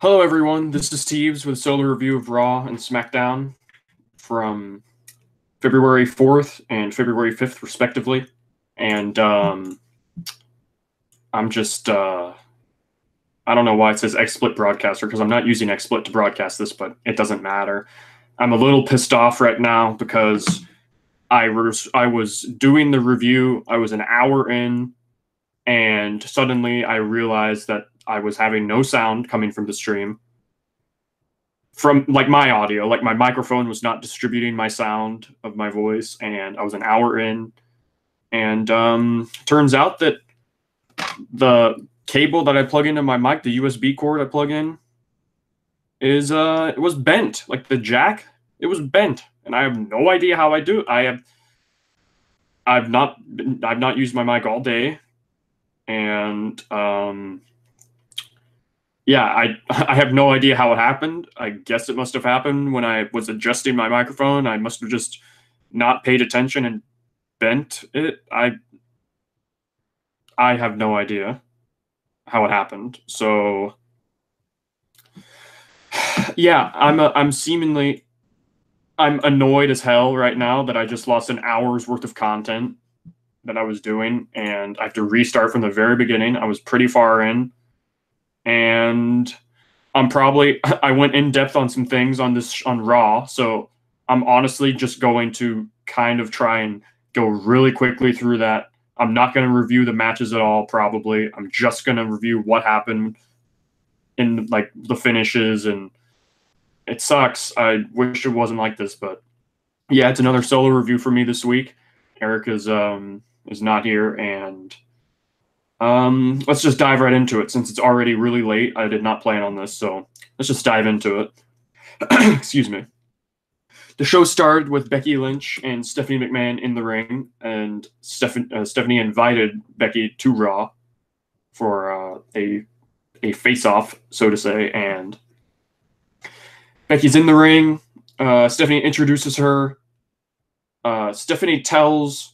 Hello, everyone. This is Teebs with a solo review of Raw and SmackDown from February 4th and February 5th, respectively. And I'm just, I don't know why it says XSplit Broadcaster because I'm not using XSplit to broadcast this, but it doesn't matter. I'm a little pissed off right now because I was doing the review. I was an hour in, and suddenly I realized that I was having no sound coming from the stream. From like my audio, like my microphone was not distributing my sound of my voice, and I was an hour in, and turns out that the cable that I plug into my mic, the USB cord I plug in, is it was bent. Like the jack, it was bent, and I have no idea how I do it. I've not used my mic all day, and yeah, I have no idea how it happened. I guess it must have happened when I was adjusting my microphone. I must have just not paid attention and bent it. I have no idea how it happened. So yeah, I'm annoyed as hell right now that I just lost an hour's worth of content that I was doing, and I have to restart from the very beginning. I was pretty far in, and I went in depth on some things on Raw, so I'm honestly just going to kind of try and go really quickly through that. I'm not going to review the matches at all, probably. I'm just going to review what happened in like the finishes, and it sucks. I wish it wasn't like this, but yeah, it's another solo review for me this week. Eric is not here, and let's just dive right into it since it's already really late. I did not plan on this, so let's just dive into it. Excuse me. The show started with Becky Lynch and Stephanie McMahon in the ring, and Stephanie invited Becky to Raw for a face-off, so to say, and Becky's in the ring. Stephanie introduces her. Stephanie tells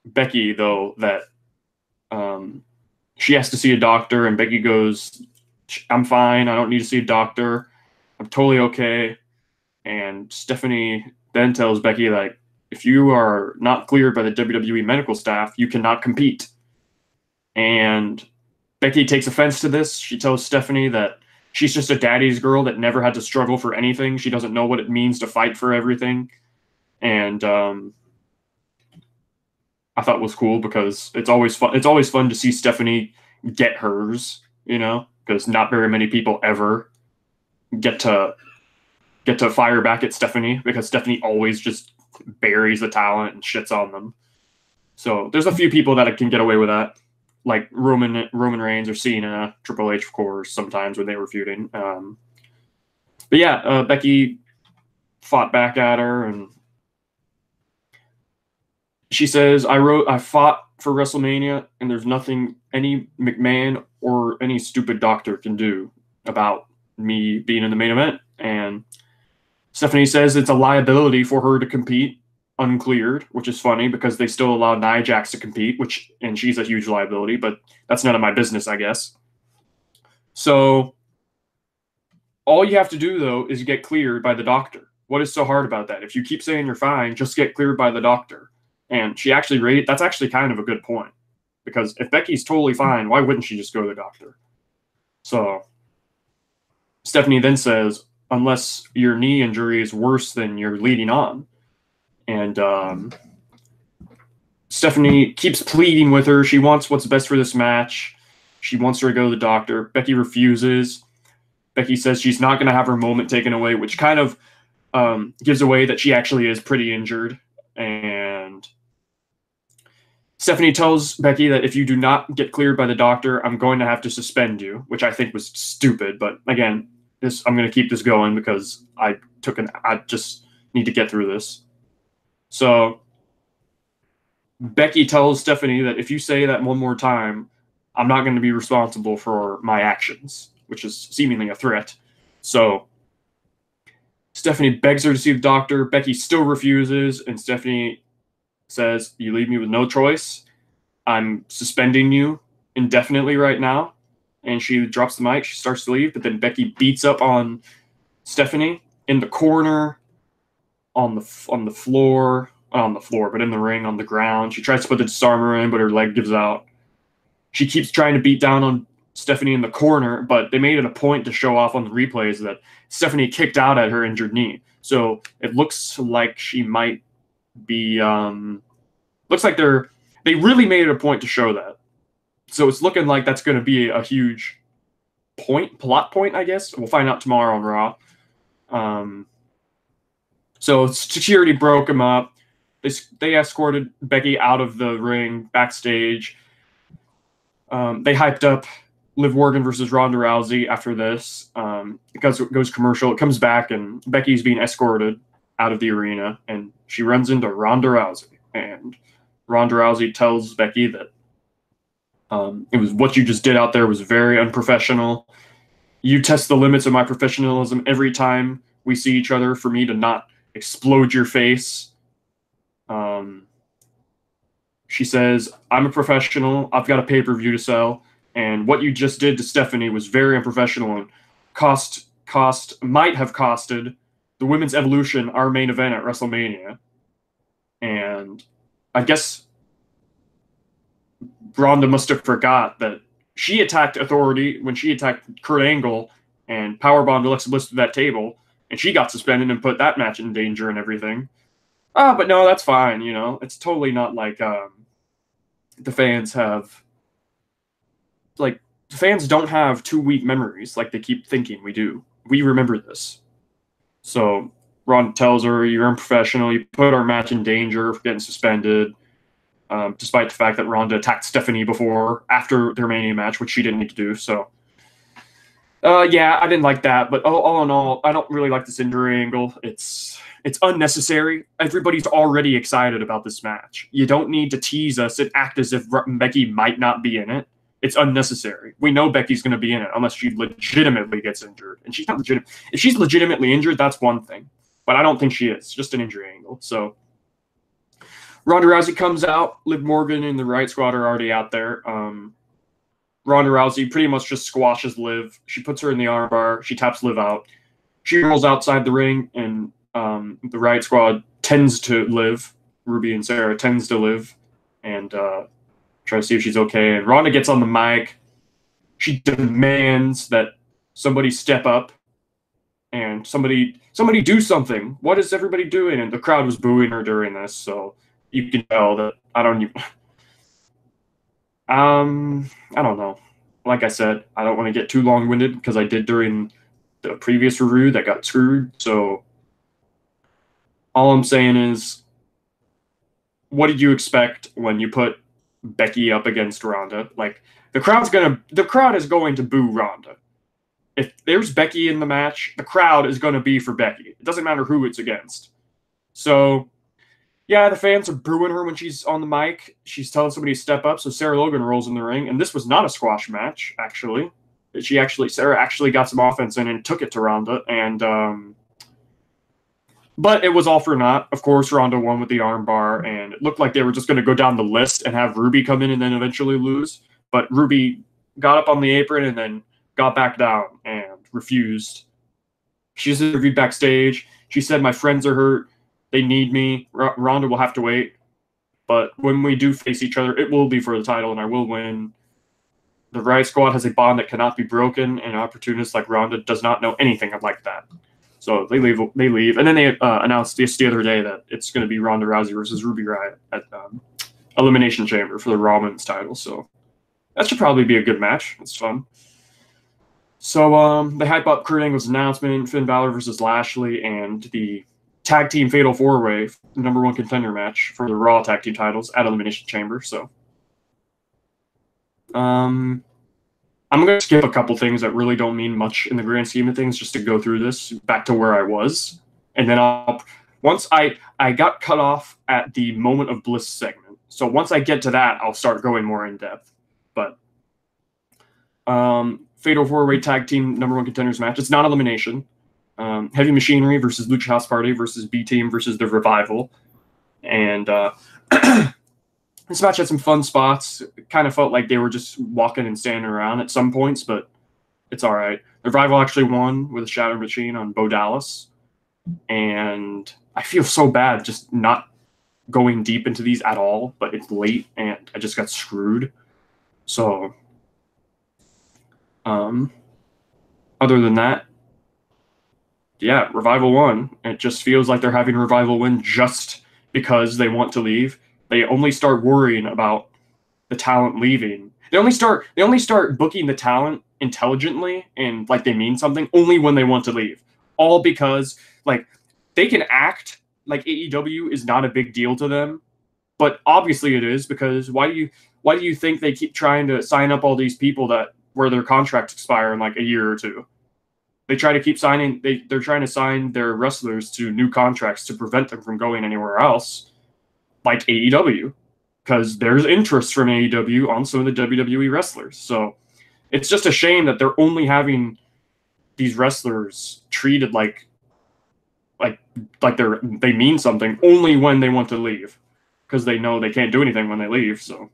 Becky, though, that she has to see a doctor, and Becky goes, "I'm fine. I don't need to see a doctor. I'm totally okay." And Stephanie then tells Becky, like, if you are not cleared by the WWE medical staff, you cannot compete. And Becky takes offense to this. She tells Stephanie that she's just a daddy's girl that never had to struggle for anything. She doesn't know what it means to fight for everything. And I thought it was cool because it's always fun. It's always fun to see Stephanie get hers, because not very many people ever get to fire back at Stephanie, because Stephanie always just buries the talent and shits on them. So there's a few people that can get away with that, like Roman Reigns or Cena, Triple H, of course, sometimes when they were feuding. But yeah, Becky fought back at her, and she says, I fought for WrestleMania, and there's nothing any McMahon or any stupid doctor can do about me being in the main event. And Stephanie says it's a liability for her to compete uncleared, which is funny because they still allow Nia Jax to compete, and she's a huge liability, but that's none of my business, I guess. So all you have to do, though, is get cleared by the doctor. What is so hard about that? If you keep saying you're fine, just get cleared by the doctor. And she actually rated, that's actually kind of a good point, because if Becky's totally fine, why wouldn't she just go to the doctor? So Stephanie then says, unless your knee injury is worse than you're leading on. And Stephanie keeps pleading with her. She wants what's best for this match. She wants her to go to the doctor. Becky refuses. Becky says she's not going to have her moment taken away, which kind of gives away that she actually is pretty injured. And Stephanie tells Becky that if you do not get cleared by the doctor, I'm going to have to suspend you, which I think was stupid. But again, I'm going to keep this going because I just need to get through this. So Becky tells Stephanie that if you say that one more time, I'm not going to be responsible for my actions, which is seemingly a threat. So Stephanie begs her to see the doctor. Becky still refuses, and Stephanie says, you leave me with no choice. I'm suspending you indefinitely right now. and she drops the mic. She starts to leave, but then Becky beats up on Stephanie in the corner, on the floor, but in the ring, on the ground. She tries to put the disarmer in, but her leg gives out. She keeps trying to beat down on Stephanie in the corner, but they made it a point to show off on the replays that Stephanie kicked out at her injured knee. So it looks like she might be. Looks like they really made it a point to show that. So it's looking like that's going to be a huge plot point, I guess. We'll find out tomorrow on Raw. So security broke him up. They escorted Becky out of the ring backstage. They hyped up Liv Morgan versus Ronda Rousey after this. Because it goes commercial, it comes back, and Becky's being escorted out of the arena, and she runs into Ronda Rousey. And Ronda Rousey tells Becky that it was what you just did out there was very unprofessional. You test the limits of my professionalism every time we see each other for me to not explode your face. She says, I'm a professional. I've got a pay-per-view to sell. And what you just did to Stephanie was very unprofessional and might have costed the Women's Evolution our main event at WrestleMania. And I guess Ronda must have forgot that she attacked Authority when she attacked Kurt Angle and powerbombed Alexa Bliss to that table, and she got suspended and put that match in danger and everything. But no, that's fine, you know. It's totally not like the fans have... Like, the fans don't have 2 weak memories like they keep thinking we do. We remember this. So Ronda tells her, you're unprofessional, you put our match in danger for getting suspended, despite the fact that Ronda attacked Stephanie after their Mania match, which she didn't need to do. So, yeah, I didn't like that. But all in all, I don't really like this injury angle. It's unnecessary. Everybody's already excited about this match. You don't need to tease us and act as if Becky might not be in it. It's unnecessary. We know Becky's going to be in it unless she legitimately gets injured. And she's not legitimate. If she's legitimately injured, that's one thing. But I don't think she is. Just an injury angle. So Ronda Rousey comes out. Liv Morgan and the Riot Squad are already out there. Ronda Rousey pretty much just squashes Liv. She puts her in the armbar. She taps Liv out. She rolls outside the ring, and the Riot Squad tends to Liv. Ruby and Sarah tends to Liv. And try to see if she's okay. And Ronda gets on the mic. She demands that somebody step up and somebody do something. What is everybody doing? And the crowd was booing her during this, so you can tell that I don't know. Like I said, I don't want to get too long-winded because I did during the previous review that got screwed. So all I'm saying is, what did you expect when you put Becky up against Ronda? Like, the crowd is going to boo Ronda. If there's Becky in the match, the crowd is going to be for Becky. It doesn't matter who it's against. So, yeah, the fans are booing her when she's on the mic. She's telling somebody to step up, so Sarah Logan rolls in the ring. And this was not a squash match, actually. Sarah actually got some offense in and took it to Ronda. And, but it was all for naught. Of course, Ronda won with the armbar, and it looked like they were just going to go down the list and have Ruby come in and then eventually lose. But Ruby got up on the apron and then got back down and refused. She's interviewed backstage. She said, my friends are hurt. They need me. Ronda will have to wait. But when we do face each other, it will be for the title, and I will win. The Riot Squad has a bond that cannot be broken, and opportunists like Ronda does not know anything like that. So they leave. And then they announced just the other day that it's going to be Ronda Rousey versus Ruby Riott at Elimination Chamber for the Raw Women's title. So that should probably be a good match. It's fun. So they hype up Kurt Angle's announcement, Finn Balor versus Lashley, and the Tag Team Fatal 4-Way, number 1 contender match for the Raw Tag Team titles at Elimination Chamber. So I'm going to skip a couple things that really don't mean much in the grand scheme of things just to go through this back to where I was. And then once I got cut off at the Moment of Bliss segment. So once I get to that, I'll start going more in depth. But Fatal 4-Way Tag Team number 1 contenders match. It's not elimination. Heavy Machinery versus Lucha House Party versus B-Team versus The Revival. And This match had some fun spots. It kind of felt like they were just walking and standing around at some points, but it's all right. The Revival actually won with a Shadow Machine on Bo Dallas, and I feel so bad just not going deep into these at all, but it's late and I just got screwed. So, other than that, yeah, Revival won. It just feels like they're having Revival win just because they want to leave. They only start worrying about the talent leaving. They only start booking the talent intelligently and like they mean something only when they want to leave. All because like they can act like AEW is not a big deal to them, but obviously it is, because why do you think they keep trying to sign up all these people that where their contracts expire in like a year or two? They try to keep signing. They're trying to sign their wrestlers to new contracts to prevent them from going anywhere else, like AEW, because there's interest from AEW on some of the WWE wrestlers. So it's just a shame that they're only having these wrestlers treated like they mean something only when they want to leave, because they know they can't do anything when they leave. So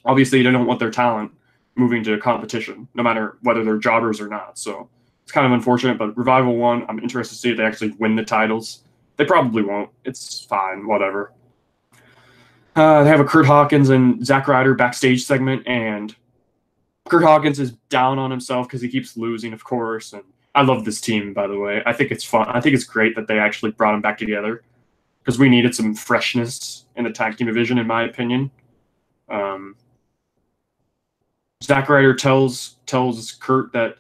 obviously they don't want their talent moving to competition, no matter whether they're jobbers or not. So it's kind of unfortunate, but Revival won. I'm interested to see if they actually win the titles. They probably won't. It's fine, whatever. They have a Kurt Hawkins and Zack Ryder backstage segment, and Kurt Hawkins is down on himself because he keeps losing, of course. And I love this team, by the way. I think it's fun. I think it's great that they actually brought them back together, because we needed some freshness in the tag team division, in my opinion. Zack Ryder tells Kurt that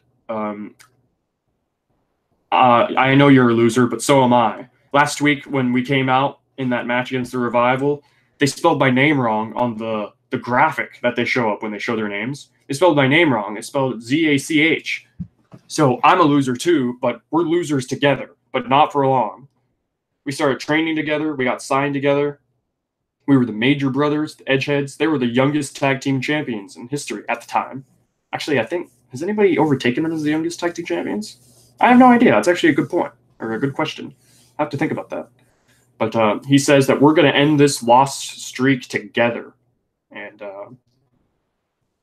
I know you're a loser, but so am I. Last week when we came out in that match against the Revival, they spelled my name wrong on the graphic that they show up when they show their names. They spelled my name wrong. They spelled Z-A-C-H. So I'm a loser too, but we're losers together, but not for long. We started training together. We got signed together. We were the Major Brothers, the Edgeheads. They were the youngest tag team champions in history at the time. Actually, I think, has anybody overtaken them as the youngest tag team champions? I have no idea. That's actually a good point, or a good question. I have to think about that. But he says that we're going to end this lost streak together. And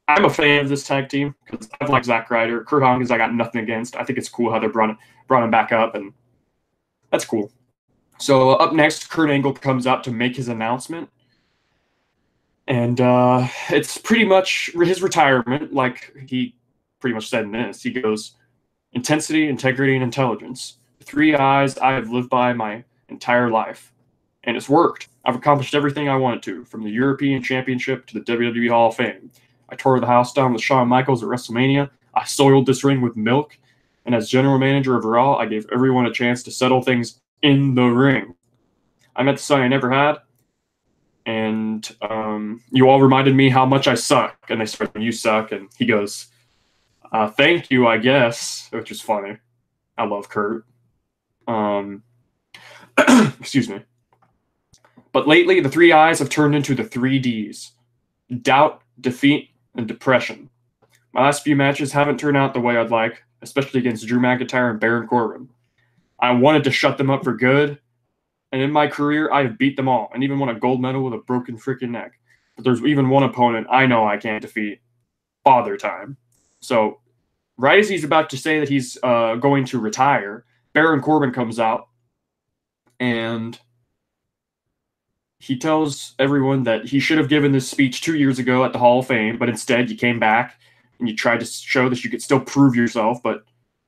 I'm a fan of this tag team because I like Zack Ryder. Kurt Hawkins I got nothing against. I think it's cool how they brought him back up, and that's cool. So up next, Kurt Angle comes out to make his announcement. And it's pretty much his retirement, like he pretty much said in this. He goes, intensity, integrity, and intelligence. The 3 I's I have lived by my entire life. And it's worked. I've accomplished everything I wanted to, from the European Championship to the WWE Hall of Fame. I tore the house down with Shawn Michaels at WrestleMania. I soiled this ring with milk. And as general manager of Raw, I gave everyone a chance to settle things in the ring. I met the son I never had. And you all reminded me how much I suck. And they start, you suck. And he goes, thank you, I guess, which is funny. I love Kurt. Excuse me. But lately, the 3 I's have turned into the 3 D's. Doubt, defeat, and depression. My last few matches haven't turned out the way I'd like, especially against Drew McIntyre and Baron Corbin. I wanted to shut them up for good, and in my career, I have beat them all, and even won a gold medal with a broken freaking neck. But there's even one opponent I know I can't defeat. Father Time. So, right as he's about to say that he's going to retire, Baron Corbin comes out, and he tells everyone that he should have given this speech 2 years ago at the Hall of Fame, but instead you came back and you tried to show that you could still prove yourself, but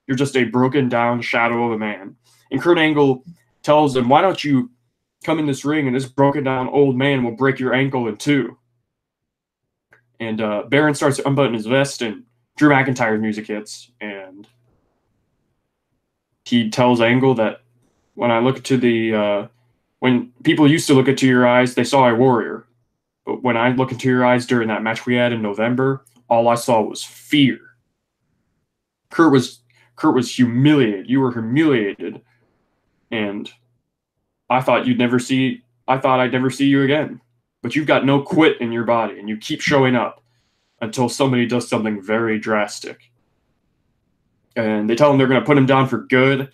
you're just a broken down shadow of a man. And Kurt Angle tells him, why don't you come in this ring and this broken down old man will break your ankle in 2. And Baron starts to unbutton his vest, and Drew McIntyre's music hits, and he tells Angle that when I look to the when people used to look into your eyes, they saw a warrior. But when I look into your eyes during that match we had in November, all I saw was fear. Kurt was humiliated. You were humiliated. And I thought I'd never see you again. But you've got no quit in your body, and you keep showing up until somebody does something very drastic. And they tell him they're going to put him down for good.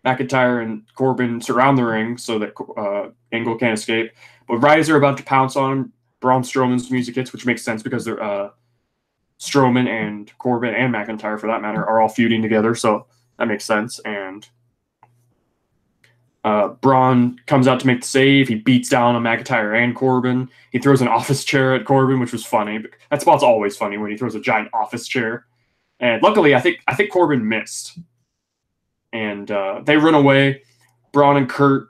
McIntyre and Corbin surround the ring so that Angle can't escape. But right as they're about to pounce on him, Braun Strowman's music hits, which makes sense because they're Strowman and Corbin and McIntyre, for that matter, are all feuding together, so that makes sense. And Braun comes out to make the save. He beats down on McIntyre and Corbin. He throws an office chair at Corbin, which was funny. That spot's always funny when he throws a giant office chair. And luckily, I think Corbin missed. And they run away. Braun and Kurt,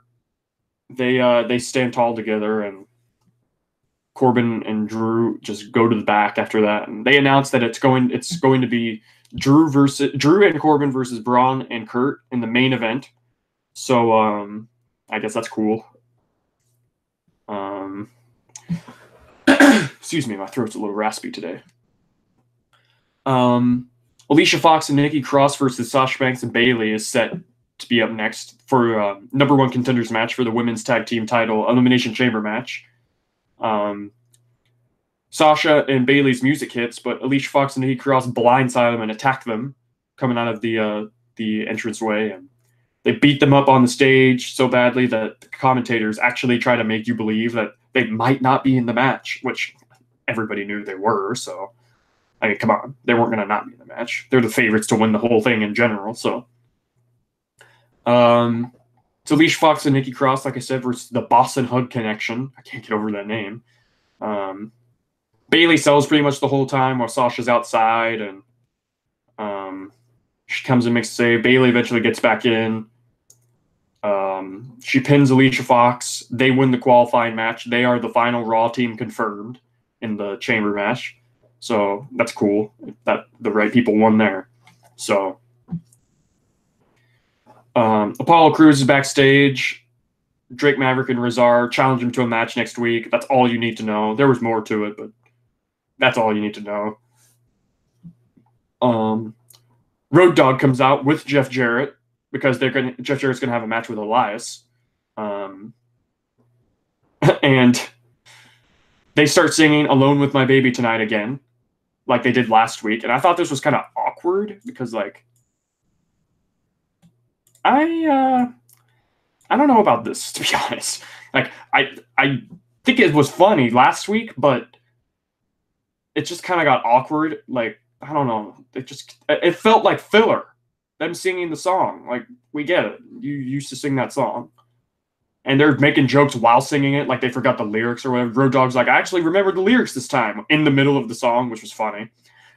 they stand tall together, and Corbin and Drew just go to the back after that. And they announce that it's going to be Drew and Corbin versus Braun and Kurt in the main event. So I guess that's cool. Excuse me, my throat's a little raspy today. Alicia Fox and Nikki Cross versus Sasha Banks and Bayley is set to be up next for number one contenders match for the women's tag team title Elimination Chamber match. Sasha and Bayley's music hits, but Alicia Fox and Nikki Cross blindside them and attack them coming out of the entranceway, and they beat them up on the stage so badly that the commentators actually try to make you believe that they might not be in the match, which everybody knew they were. So, I mean, come on, they weren't going to not be in the match. They're the favorites to win the whole thing in general. So, it's Alicia Fox and Nikki Cross, like I said, versus the Boston Hug Connection. I can't get over that name. Bayley sells pretty much the whole time while Sasha's outside, and she comes and makes a save. Bayley eventually gets back in. She pins Alicia Fox. They win the qualifying match. They are the final Raw team confirmed in the chamber match. So that's cool that the right people won there. So Apollo Crews is backstage. Drake Maverick and Razar challenge him to a match next week. That's all you need to know. There was more to it, but that's all you need to know. Road Dogg comes out with Jeff Jarrett because Jeff Jarrett's gonna have a match with Elias, and they start singing "Alone with My Baby Tonight" again, like they did last week. And I thought this was kind of awkward because, like, I don't know about this, to be honest. Like, I think it was funny last week, but it just kind of got awkward. Like, I don't know. It felt like filler. Them singing the song. Like, we get it. You used to sing that song. And they're making jokes while singing it, like they forgot the lyrics or whatever. Road Dogg's like, I actually remembered the lyrics this time, in the middle of the song, which was funny.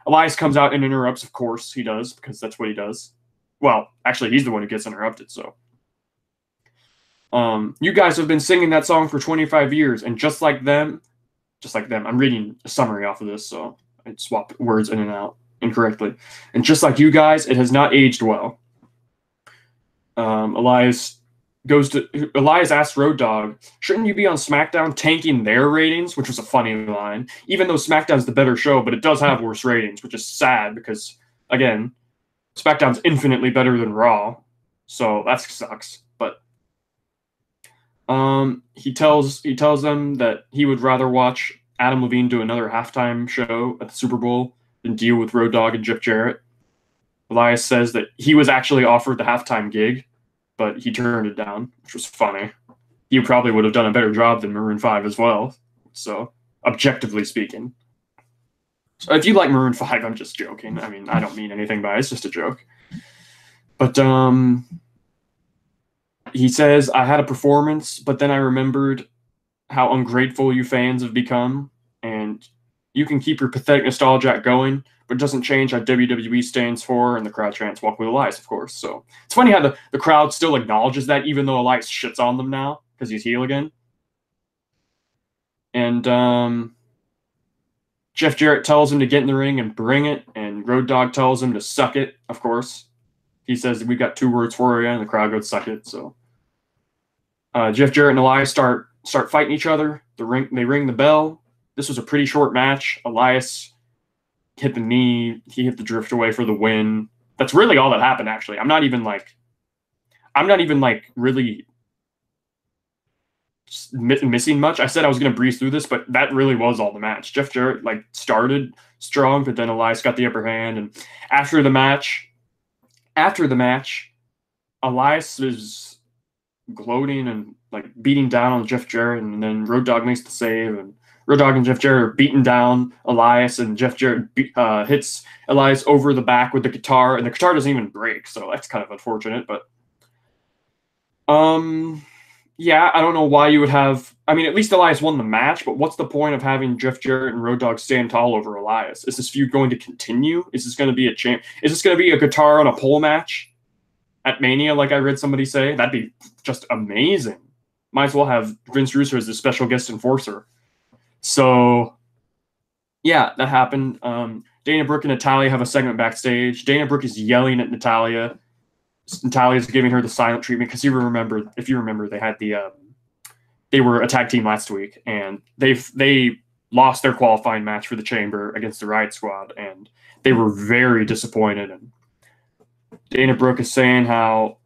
Elias comes out and interrupts. Of course he does, because that's what he does. Well, actually, he's the one who gets interrupted, so. You guys have been singing that song for 25 years, and just like them, I'm reading a summary off of this, so I swapped words in and out incorrectly. And just like you guys, it has not aged well. Elias asks Road Dogg, shouldn't you be on SmackDown tanking their ratings? Which was a funny line, even though SmackDown's the better show, but it does have worse ratings, which is sad because, again, SmackDown's infinitely better than Raw, so that sucks. But he tells them that he would rather watch Adam Levine do another halftime show at the Super Bowl than deal with Road Dogg and Jeff Jarrett. Elias says that he was actually offered the halftime gig, but he turned it down, which was funny. He probably would have done a better job than Maroon 5 as well. So, objectively speaking. So if you like Maroon 5, I'm just joking. I mean, I don't mean anything by it. It's just a joke. But he says, I had a performance, but then I remembered how ungrateful you fans have become, and you can keep your pathetic nostalgia going, but it doesn't change how WWE stands for, and the crowd chants Walk with Elias, of course. So it's funny how the crowd still acknowledges that, even though Elias shits on them now, because he's heel again. And Jeff Jarrett tells him to get in the ring and bring it, and Road Dogg tells him to suck it, of course. He says, we've got 2 words for you, and the crowd goes, suck it. So Jeff Jarrett and Elias start fighting each other. They ring the bell. This was a pretty short match. Elias hit the knee. He hit the drift away for the win. That's really all that happened, actually. I'm not even really missing much. I said I was going to breeze through this, but that really was all the match. Jeff Jarrett started strong, but then Elias got the upper hand. And after the match, Elias is gloating and beating down on Jeff Jarrett, and then Road Dogg makes the save, and Road Dogg and Jeff Jarrett are beating down Elias, and Jeff Jarrett hits Elias over the back with the guitar, and the guitar doesn't even break, so that's kind of unfortunate. But yeah, I don't know why you would have. I mean, at least Elias won the match, but what's the point of having Jeff Jarrett and Road Dogg stand tall over Elias? Is this feud going to continue? Is this going to be a champ? Is this going to be a guitar on a pole match at Mania, like I read somebody say? That'd be just amazing. Might as well have Vince Russo as the special guest enforcer. So, yeah, that happened. Dana Brooke and Natalya have a segment backstage. Dana Brooke is yelling at Natalya. Natalya's giving her the silent treatment because if you remember, they had they were a tag team last week, and they lost their qualifying match for the Chamber against the Riot Squad, and they were very disappointed. And Dana Brooke is saying how,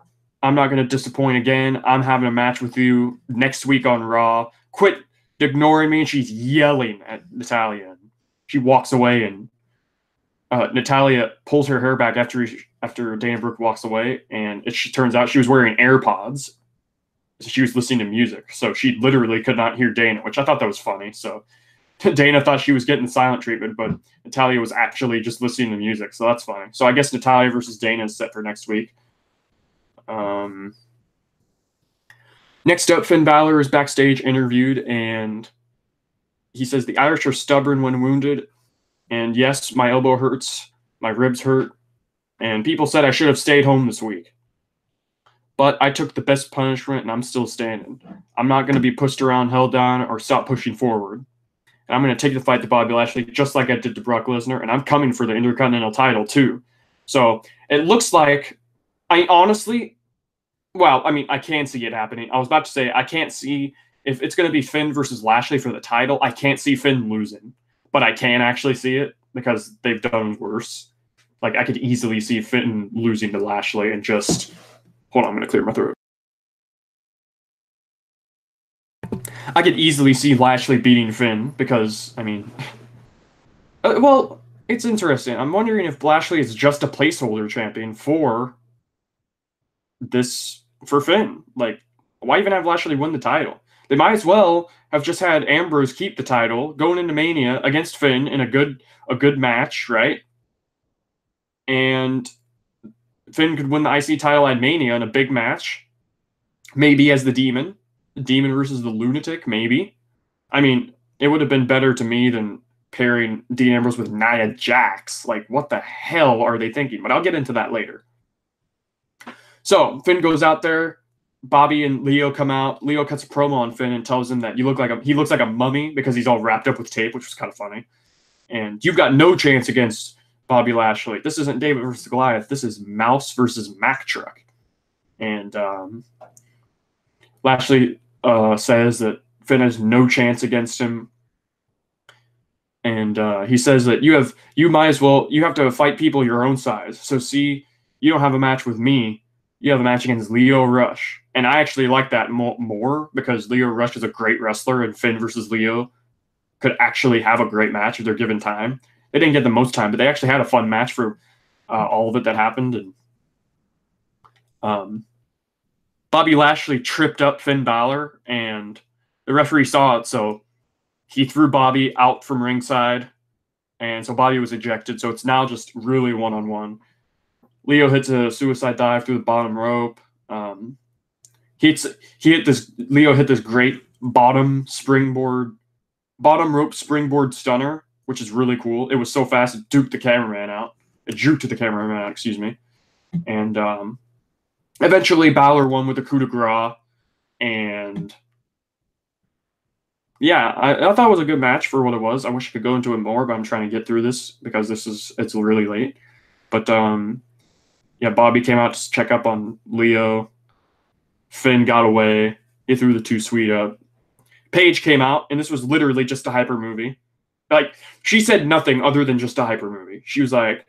I'm not going to disappoint again. I'm having a match with you next week on Raw. Quit ignoring me. And she's yelling at Natalya. She walks away, and Natalya pulls her hair back after Dana Brooke walks away, and it turns out she was wearing AirPods. So she was listening to music, so she literally could not hear Dana, which I thought that was funny. So Dana thought she was getting the silent treatment, but Natalya was actually just listening to music, so that's funny. So I guess Natalya versus Dana is set for next week. Next up, Finn Balor is backstage interviewed, and he says the Irish are stubborn when wounded, and yes, my elbow hurts, my ribs hurt, and people said I should have stayed home this week. But I took the best punishment, and I'm still standing. I'm not going to be pushed around, held down, or stop pushing forward. And I'm going to take the fight to Bobby Lashley just like I did to Brock Lesnar, and I'm coming for the Intercontinental title too. So it looks like, I can see it happening. I was about to say, I can't see, if it's going to be Finn versus Lashley for the title, I can't see Finn losing. But I can actually see it because they've done worse. Like, I could easily see Finn losing to Lashley and just... Hold on, I'm going to clear my throat. I could easily see Lashley beating Finn because, well, it's interesting. I'm wondering if Lashley is just a placeholder champion for Finn. Like, why even have Lashley win the title? They might as well have just had Ambrose keep the title going into Mania against Finn in a good match, right? And Finn could win the IC title at Mania in a big match. Maybe as the Demon. The Demon versus the Lunatic, maybe. I mean, it would have been better to me than pairing Dean Ambrose with Nia Jax. Like, what the hell are they thinking? But I'll get into that later. So, Finn goes out there. Bobby and Leo come out. Leo cuts a promo on Finn and tells him that he looks like a mummy because he's all wrapped up with tape, which was kind of funny. And you've got no chance against Bobby Lashley. This isn't David versus Goliath. This is Mouse versus Mack Truck. And Lashley says that Finn has no chance against him. And he says that you have to fight people your own size. So see, you don't have a match with me. You have a match against Leo Rush. And I actually like that more because Leo Rush is a great wrestler, and Finn versus Leo could actually have a great match if they're given time. They didn't get the most time, but they actually had a fun match for all of it that happened. And Bobby Lashley tripped up Finn Balor, and the referee saw it, so he threw Bobby out from ringside, and so Bobby was ejected. So it's now just really one-on-one. Leo hits a suicide dive through the bottom rope. Leo hit this great bottom rope springboard stunner, which is really cool. It was so fast, it juked the cameraman out. Excuse me. And eventually Balor won with a coup de grace. And yeah, I thought it was a good match for what it was. I wish I could go into it more, but I'm trying to get through this because it's really late. But yeah, Bobby came out to check up on Leo. Finn got away. He threw the too sweet up. Paige came out, and this was literally just a hyper movie. Like, she said nothing other than just a hyper movie. She was like,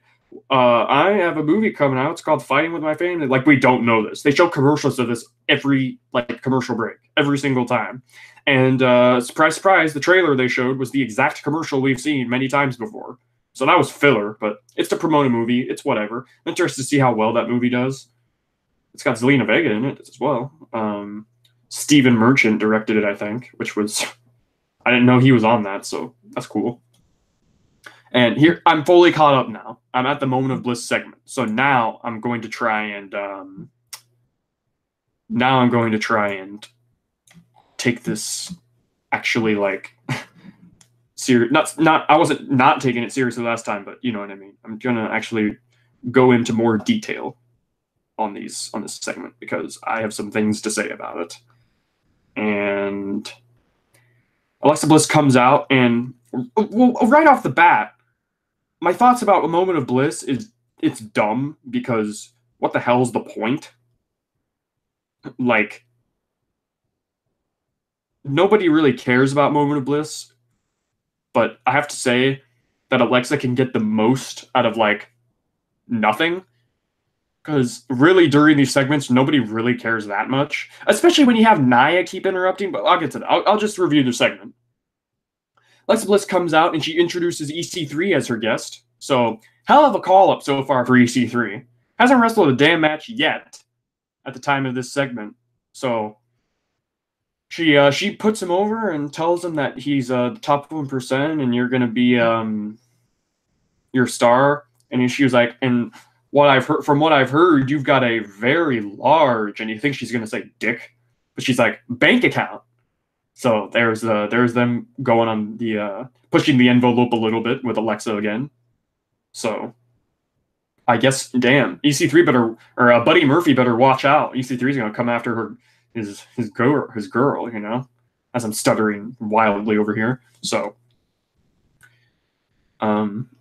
I have a movie coming out. It's called Fighting with My Family. Like, we don't know this. They show commercials of this every, commercial break. Every single time. And surprise, surprise, the trailer they showed was the exact commercial we've seen many times before. So that was filler, but it's to promote a movie. It's whatever. I'm interested to see how well that movie does. It's got Zelina Vega in it as well. Stephen Merchant directed it, I think, which was... I didn't know he was on that, so that's cool. And here, I'm fully caught up now. I'm at the Moment of Bliss segment. So now I'm going to try and take this actually like serious. Not I wasn't not taking it seriously last time, but you know what I mean. I'm gonna actually go into more detail on this segment because I have some things to say about it. And Alexa Bliss comes out, and well, right off the bat, my thoughts about A Moment of Bliss is it's dumb because what the hell's the point? Like, nobody really cares about Moment of Bliss, but I have to say that Alexa can get the most out of like nothing. Because really, during these segments, nobody really cares that much. Especially when you have Nia keep interrupting, but I'll get to that. I'll just review the segment. Alexa Bliss comes out and she introduces EC3 as her guest. So, hell of a call-up so far for EC3. Hasn't wrestled a damn match yet at the time of this segment. So, she puts him over and tells him that he's the top 1% and you're going to be your star. And she was like, and from what I've heard, you've got a very large, and you think she's going to say dick, but she's like, bank account. So there's them going on the pushing the envelope a little bit with Alexa again. So I guess, damn, EC3 better, or Buddy Murphy better watch out. EC3 is going to come after his girl, you know, as I'm stuttering wildly over here. So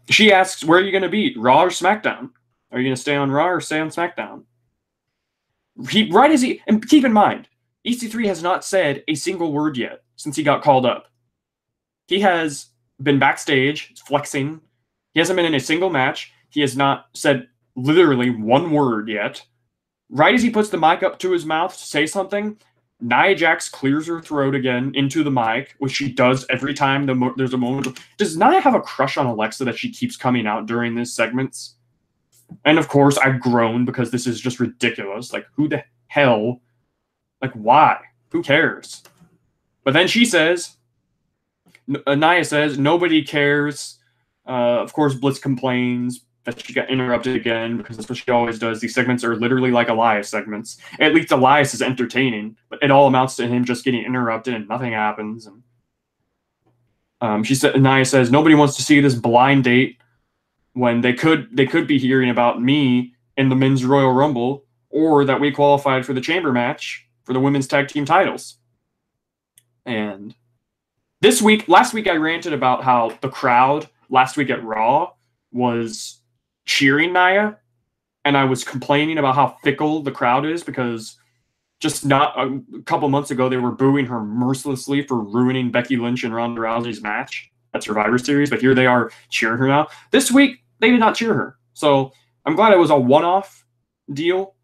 she asks, where are you going to be, Raw or SmackDown? Are you going to stay on Raw or stay on SmackDown? And keep in mind, EC3 has not said a single word yet since he got called up. He has been backstage, flexing. He hasn't been in a single match. He has not said literally one word yet. Right as he puts the mic up to his mouth to say something, Nia Jax clears her throat again into the mic, which she does every time there's a moment. Does Nia have a crush on Alexa that she keeps coming out during these segments? And of course, I groan because this is just ridiculous. Like, who the hell? Like, why? Who cares? But then she says, Nia says, nobody cares. Of course, Bliss complains that she got interrupted again because that's what she always does. These segments are literally like Elias segments. At least Elias is entertaining, but it all amounts to him just getting interrupted and nothing happens. And Nia says, nobody wants to see this blind date when they could be hearing about me in the Men's Royal Rumble, or that we qualified for the chamber match for the women's tag team titles. And last week I ranted about how the crowd last week at Raw was cheering Nia, and I was complaining about how fickle the crowd is because just not a couple months ago they were booing her mercilessly for ruining Becky Lynch and Ronda Rousey's match at Survivor Series, but here they are cheering her now. This week they did not cheer her, so I'm glad it was a one-off deal.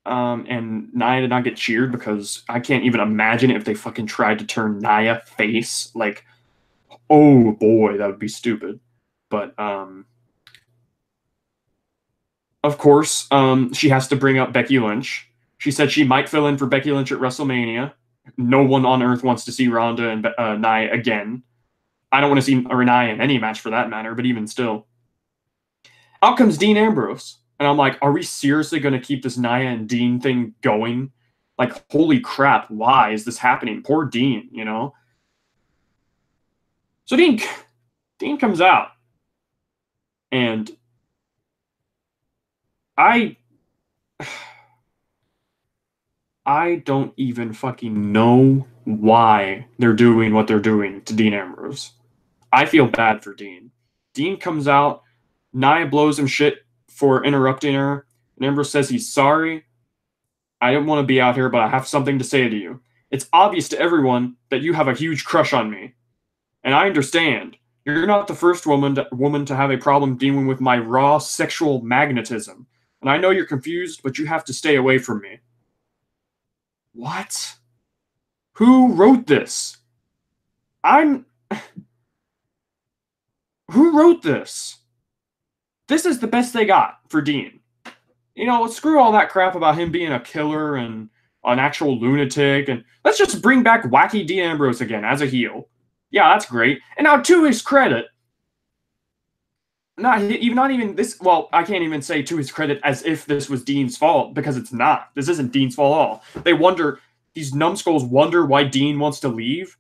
And Nia did not get cheered because I can't even imagine if they fucking tried to turn Nia face. Like, oh boy, that would be stupid. But of course, she has to bring up Becky Lynch. She said she might fill in for Becky Lynch at WrestleMania. No one on earth wants to see Ronda and Nia again. I don't want to see Nia in any match for that matter, but even still. Out comes Dean Ambrose. And I'm like, are we seriously going to keep this Nia and Dean thing going? Like, holy crap, why is this happening? Poor Dean, you know? So Dean comes out. And I don't even fucking know why they're doing what they're doing to Dean Ambrose. I feel bad for Dean. Dean comes out, Nia blows him shit for interrupting her, and Ambrose says he's sorry. I don't want to be out here, but I have something to say to you. It's obvious to everyone that you have a huge crush on me. And I understand. You're not the first woman to have a problem dealing with my raw sexual magnetism. And I know you're confused, but you have to stay away from me. What? Who wrote this? Who wrote this? This is the best they got for Dean. You know, screw all that crap about him being a killer and an actual lunatic, and let's just bring back wacky Dean Ambrose again as a heel. Yeah, that's great. And now, to his credit, not even this. Well, I can't even say to his credit as if this was Dean's fault, because it's not. This isn't Dean's fault at all. They wonder, these numbskulls wonder why Dean wants to leave.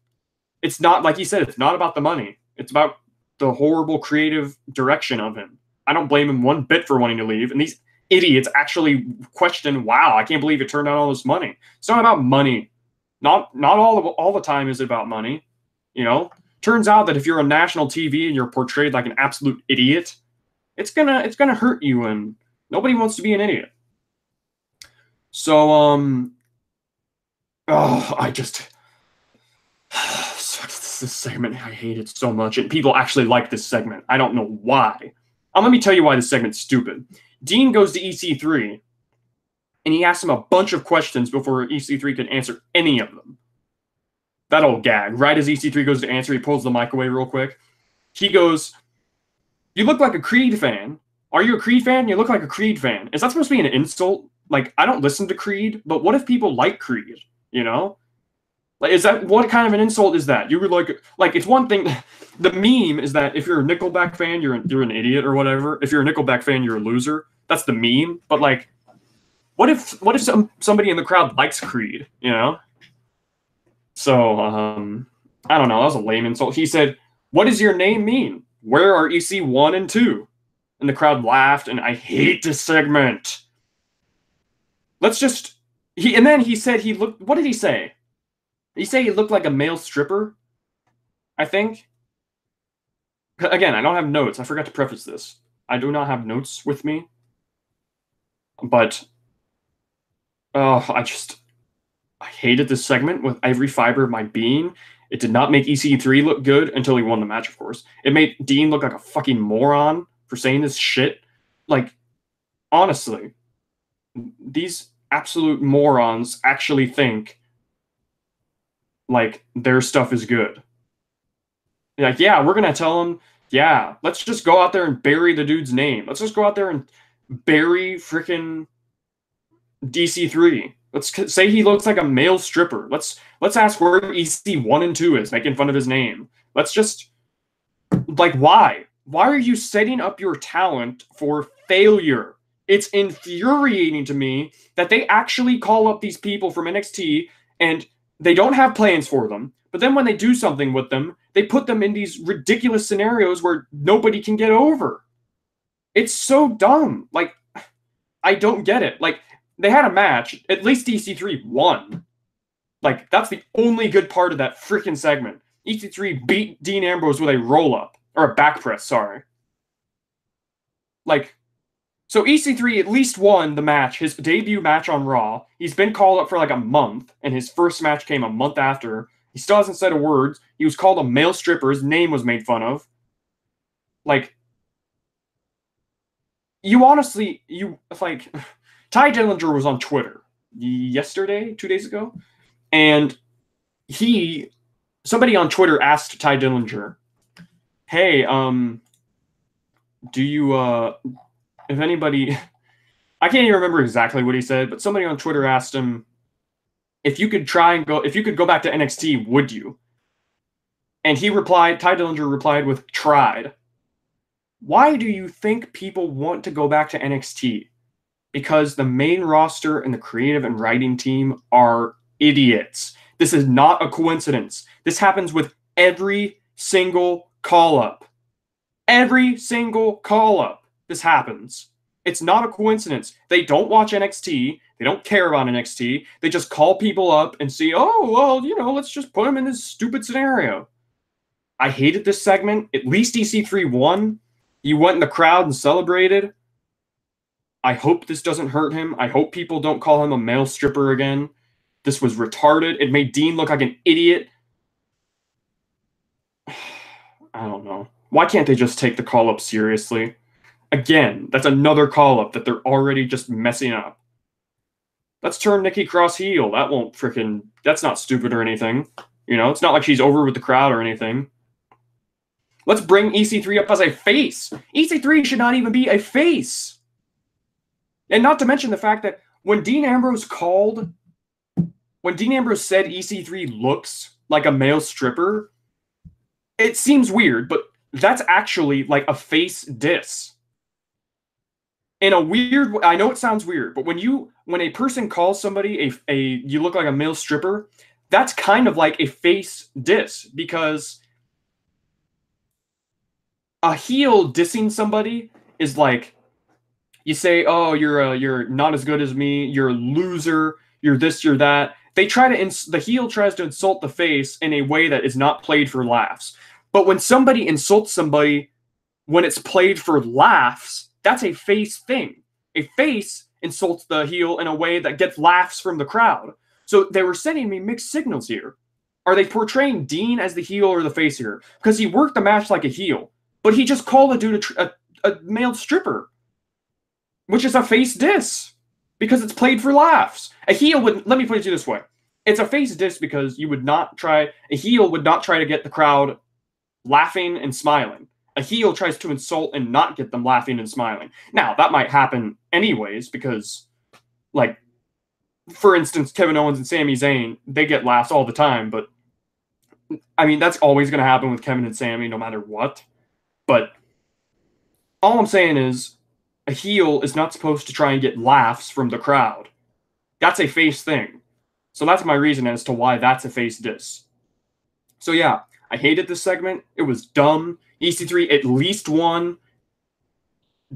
It's not, like he said, it's not about the money. It's about the horrible creative direction of him. I don't blame him one bit for wanting to leave. And these idiots actually question, wow, I can't believe it turned out all this money. It's not about money. Not all the time is it about money. You know, turns out that if you're on national TV and you're portrayed like an absolute idiot, it's gonna hurt you, and nobody wants to be an idiot. So I just this segment, I hate it so much, and people actually like this segment. I don't know why. Let me tell you why this segment's stupid. Dean goes to EC3, and he asks him a bunch of questions before EC3 can answer any of them. That old gag. Right as EC3 goes to answer, he pulls the mic away real quick. He goes, "You look like a Creed fan. Are you a Creed fan? You look like a Creed fan." Is that supposed to be an insult? Like, I don't listen to Creed, but what if people like Creed? You know? Like, is that, what kind of an insult is that? You were like it's one thing. The meme is that if you're a Nickelback fan, you're an idiot or whatever. If you're a Nickelback fan, you're a loser. That's the meme. But like, what if somebody in the crowd likes Creed? You know? So I don't know. That was a lame insult. He said, "What does your name mean? Where are EC 1 and 2?" And the crowd laughed, and I hate this segment. And then he said he looked, what did he say? Did he say he looked like a male stripper? I think. Again, I don't have notes. I forgot to preface this. I do not have notes with me. But, I hated this segment with every fiber of my being. It did not make EC3 look good until he won the match, of course. It made Dean look like a fucking moron for saying this shit. Like, honestly, these absolute morons actually think like their stuff is good. Like, yeah, we're gonna tell them, yeah, let's just go out there and bury the dude's name. Let's just go out there and bury freaking DC3. Let's say he looks like a male stripper. Let's ask where EC 1 and 2 is, making fun of his name. Let's just, like, why? Why are you setting up your talent for failure? It's infuriating to me that they actually call up these people from NXT and they don't have plans for them. But then when they do something with them, they put them in these ridiculous scenarios where nobody can get over. It's so dumb. Like, I don't get it. Like, they had a match. At least EC3 won. Like, that's the only good part of that freaking segment. EC3 beat Dean Ambrose with a roll-up. Or a back press, sorry. Like, so EC3 at least won the match, his debut match on Raw. He's been called up for like a month, and his first match came a month after. He still hasn't said a word. He was called a male stripper. His name was made fun of. Like, you honestly, Ty Dillinger was on Twitter yesterday, 2 days ago, and somebody on Twitter asked Ty Dillinger, "Hey, do you, if anybody," I can't even remember exactly what he said, but somebody on Twitter asked him, if you could go back to NXT, would you? And Ty Dillinger replied with, "Tried." Why do you think people want to go back to NXT? Because the main roster and the creative and writing team are idiots. This is not a coincidence. This happens with every single call-up. Every single call-up, this happens. It's not a coincidence. They don't watch NXT. They don't care about NXT. They just call people up and see, oh, well, let's just put them in this stupid scenario. I hated this segment. At least EC3 won. He went in the crowd and celebrated. I hope this doesn't hurt him. I hope people don't call him a male stripper again. This was retarded. It made Dean look like an idiot. I don't know. Why can't they just take the call-up seriously? Again, that's another call-up that they're already just messing up. Let's turn Nikki Cross heel. That's not stupid or anything. It's not like she's over with the crowd or anything. Let's bring EC3 up as a face. EC3 should not even be a face. And not to mention the fact that when Dean Ambrose said EC3 looks like a male stripper, it seems weird, but that's actually like a face diss. In a weird way, I know it sounds weird, but when a person calls somebody a you look like a male stripper, that's kind of like a face diss, because a heel dissing somebody is like, you say, "Oh, you're not as good as me. You're a loser. You're this. You're that." The heel tries to insult the face in a way that is not played for laughs. But when somebody insults somebody when it's played for laughs, that's a face thing. A face insults the heel in a way that gets laughs from the crowd. So they were sending me mixed signals here. Are they portraying Dean as the heel or the face here? Because he worked the match like a heel, but he just called a dude a male stripper, which is a face diss because it's played for laughs. A heel would, let me put it to you this way. It's a face diss because a heel would not try to get the crowd laughing and smiling. A heel tries to insult and not get them laughing and smiling. Now, that might happen anyways because, like, for instance, Kevin Owens and Sami Zayn, they get laughs all the time, but I mean, that's always going to happen with Kevin and Sami no matter what. But all I'm saying is a heel is not supposed to try and get laughs from the crowd. That's a face thing. So that's my reason as to why that's a face diss. So yeah, I hated this segment. It was dumb. EC3 at least won.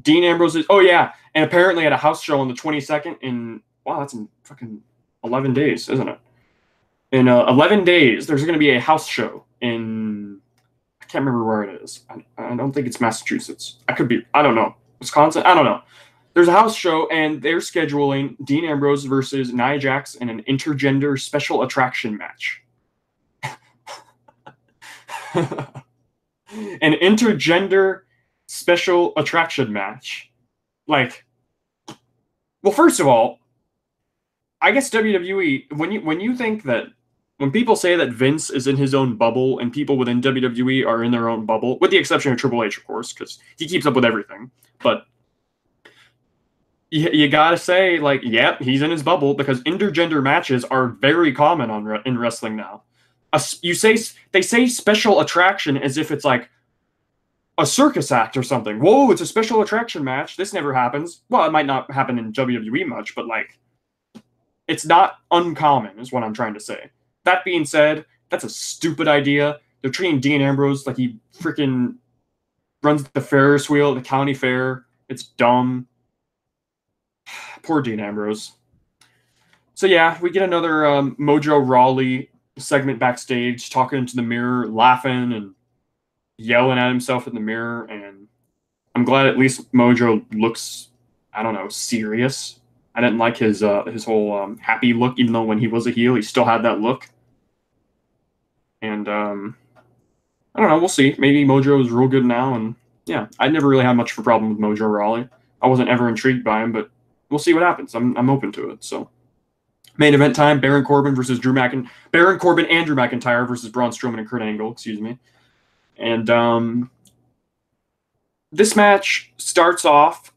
Dean Ambrose is, oh yeah, and apparently at a house show on the 22nd in, wow, that's in fucking 11 days, isn't it? In 11 days, there's going to be a house show in, I can't remember where it is. I don't think it's Massachusetts. I don't know. Wisconsin? I don't know. There's a house show, and they're scheduling Dean Ambrose versus Nia Jax in an intergender special attraction match. An intergender special attraction match. Like, well, first of all, I guess WWE, when people say that Vince is in his own bubble and people within WWE are in their own bubble, with the exception of Triple H, of course, because he keeps up with everything, but you gotta say, like, yeah, he's in his bubble, because intergender matches are very common in wrestling now. They say special attraction as if it's like a circus act or something. Whoa, it's a special attraction match. This never happens. Well, it might not happen in WWE much, but like, it's not uncommon, is what I'm trying to say. That being said, that's a stupid idea. They're treating Dean Ambrose like he freaking runs the Ferris wheel at the county fair. It's dumb. Poor Dean Ambrose. So yeah, we get another Mojo Rawley segment backstage, talking into the mirror, laughing and yelling at himself in the mirror. And I'm glad at least Mojo looks, I don't know, serious. I didn't like his whole happy look, even though when he was a heel, he still had that look. And I don't know, we'll see. Maybe Mojo is real good now. And yeah, I never really had much of a problem with Mojo Rawley. I wasn't ever intrigued by him, but we'll see what happens. I'm open to it. So main event time: Baron Corbin and Drew McIntyre versus Braun Strowman and Kurt Angle. Excuse me. And this match starts off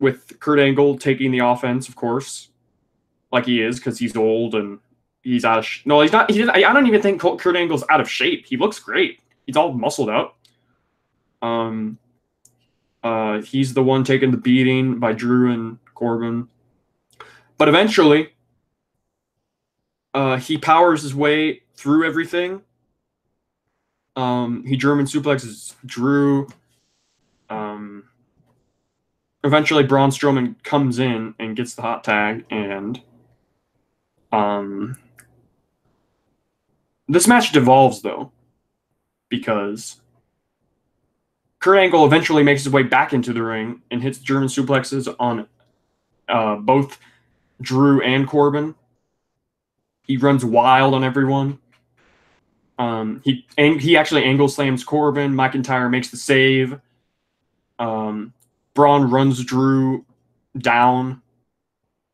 with Kurt Angle taking the offense, of course, like he is, because he's old and he's out of no, he's not. I don't even think Kurt Angle's out of shape. He looks great. He's all muscled up. He's the one taking the beating by Drew and Corbin. But eventually, he powers his way through everything. He German suplexes Drew. Eventually, Braun Strowman comes in and gets the hot tag, and this match devolves, though, because Kurt Angle eventually makes his way back into the ring and hits German suplexes on both Drew and Corbin. He runs wild on everyone. He actually angle slams Corbin. McIntyre makes the save. Braun runs Drew down,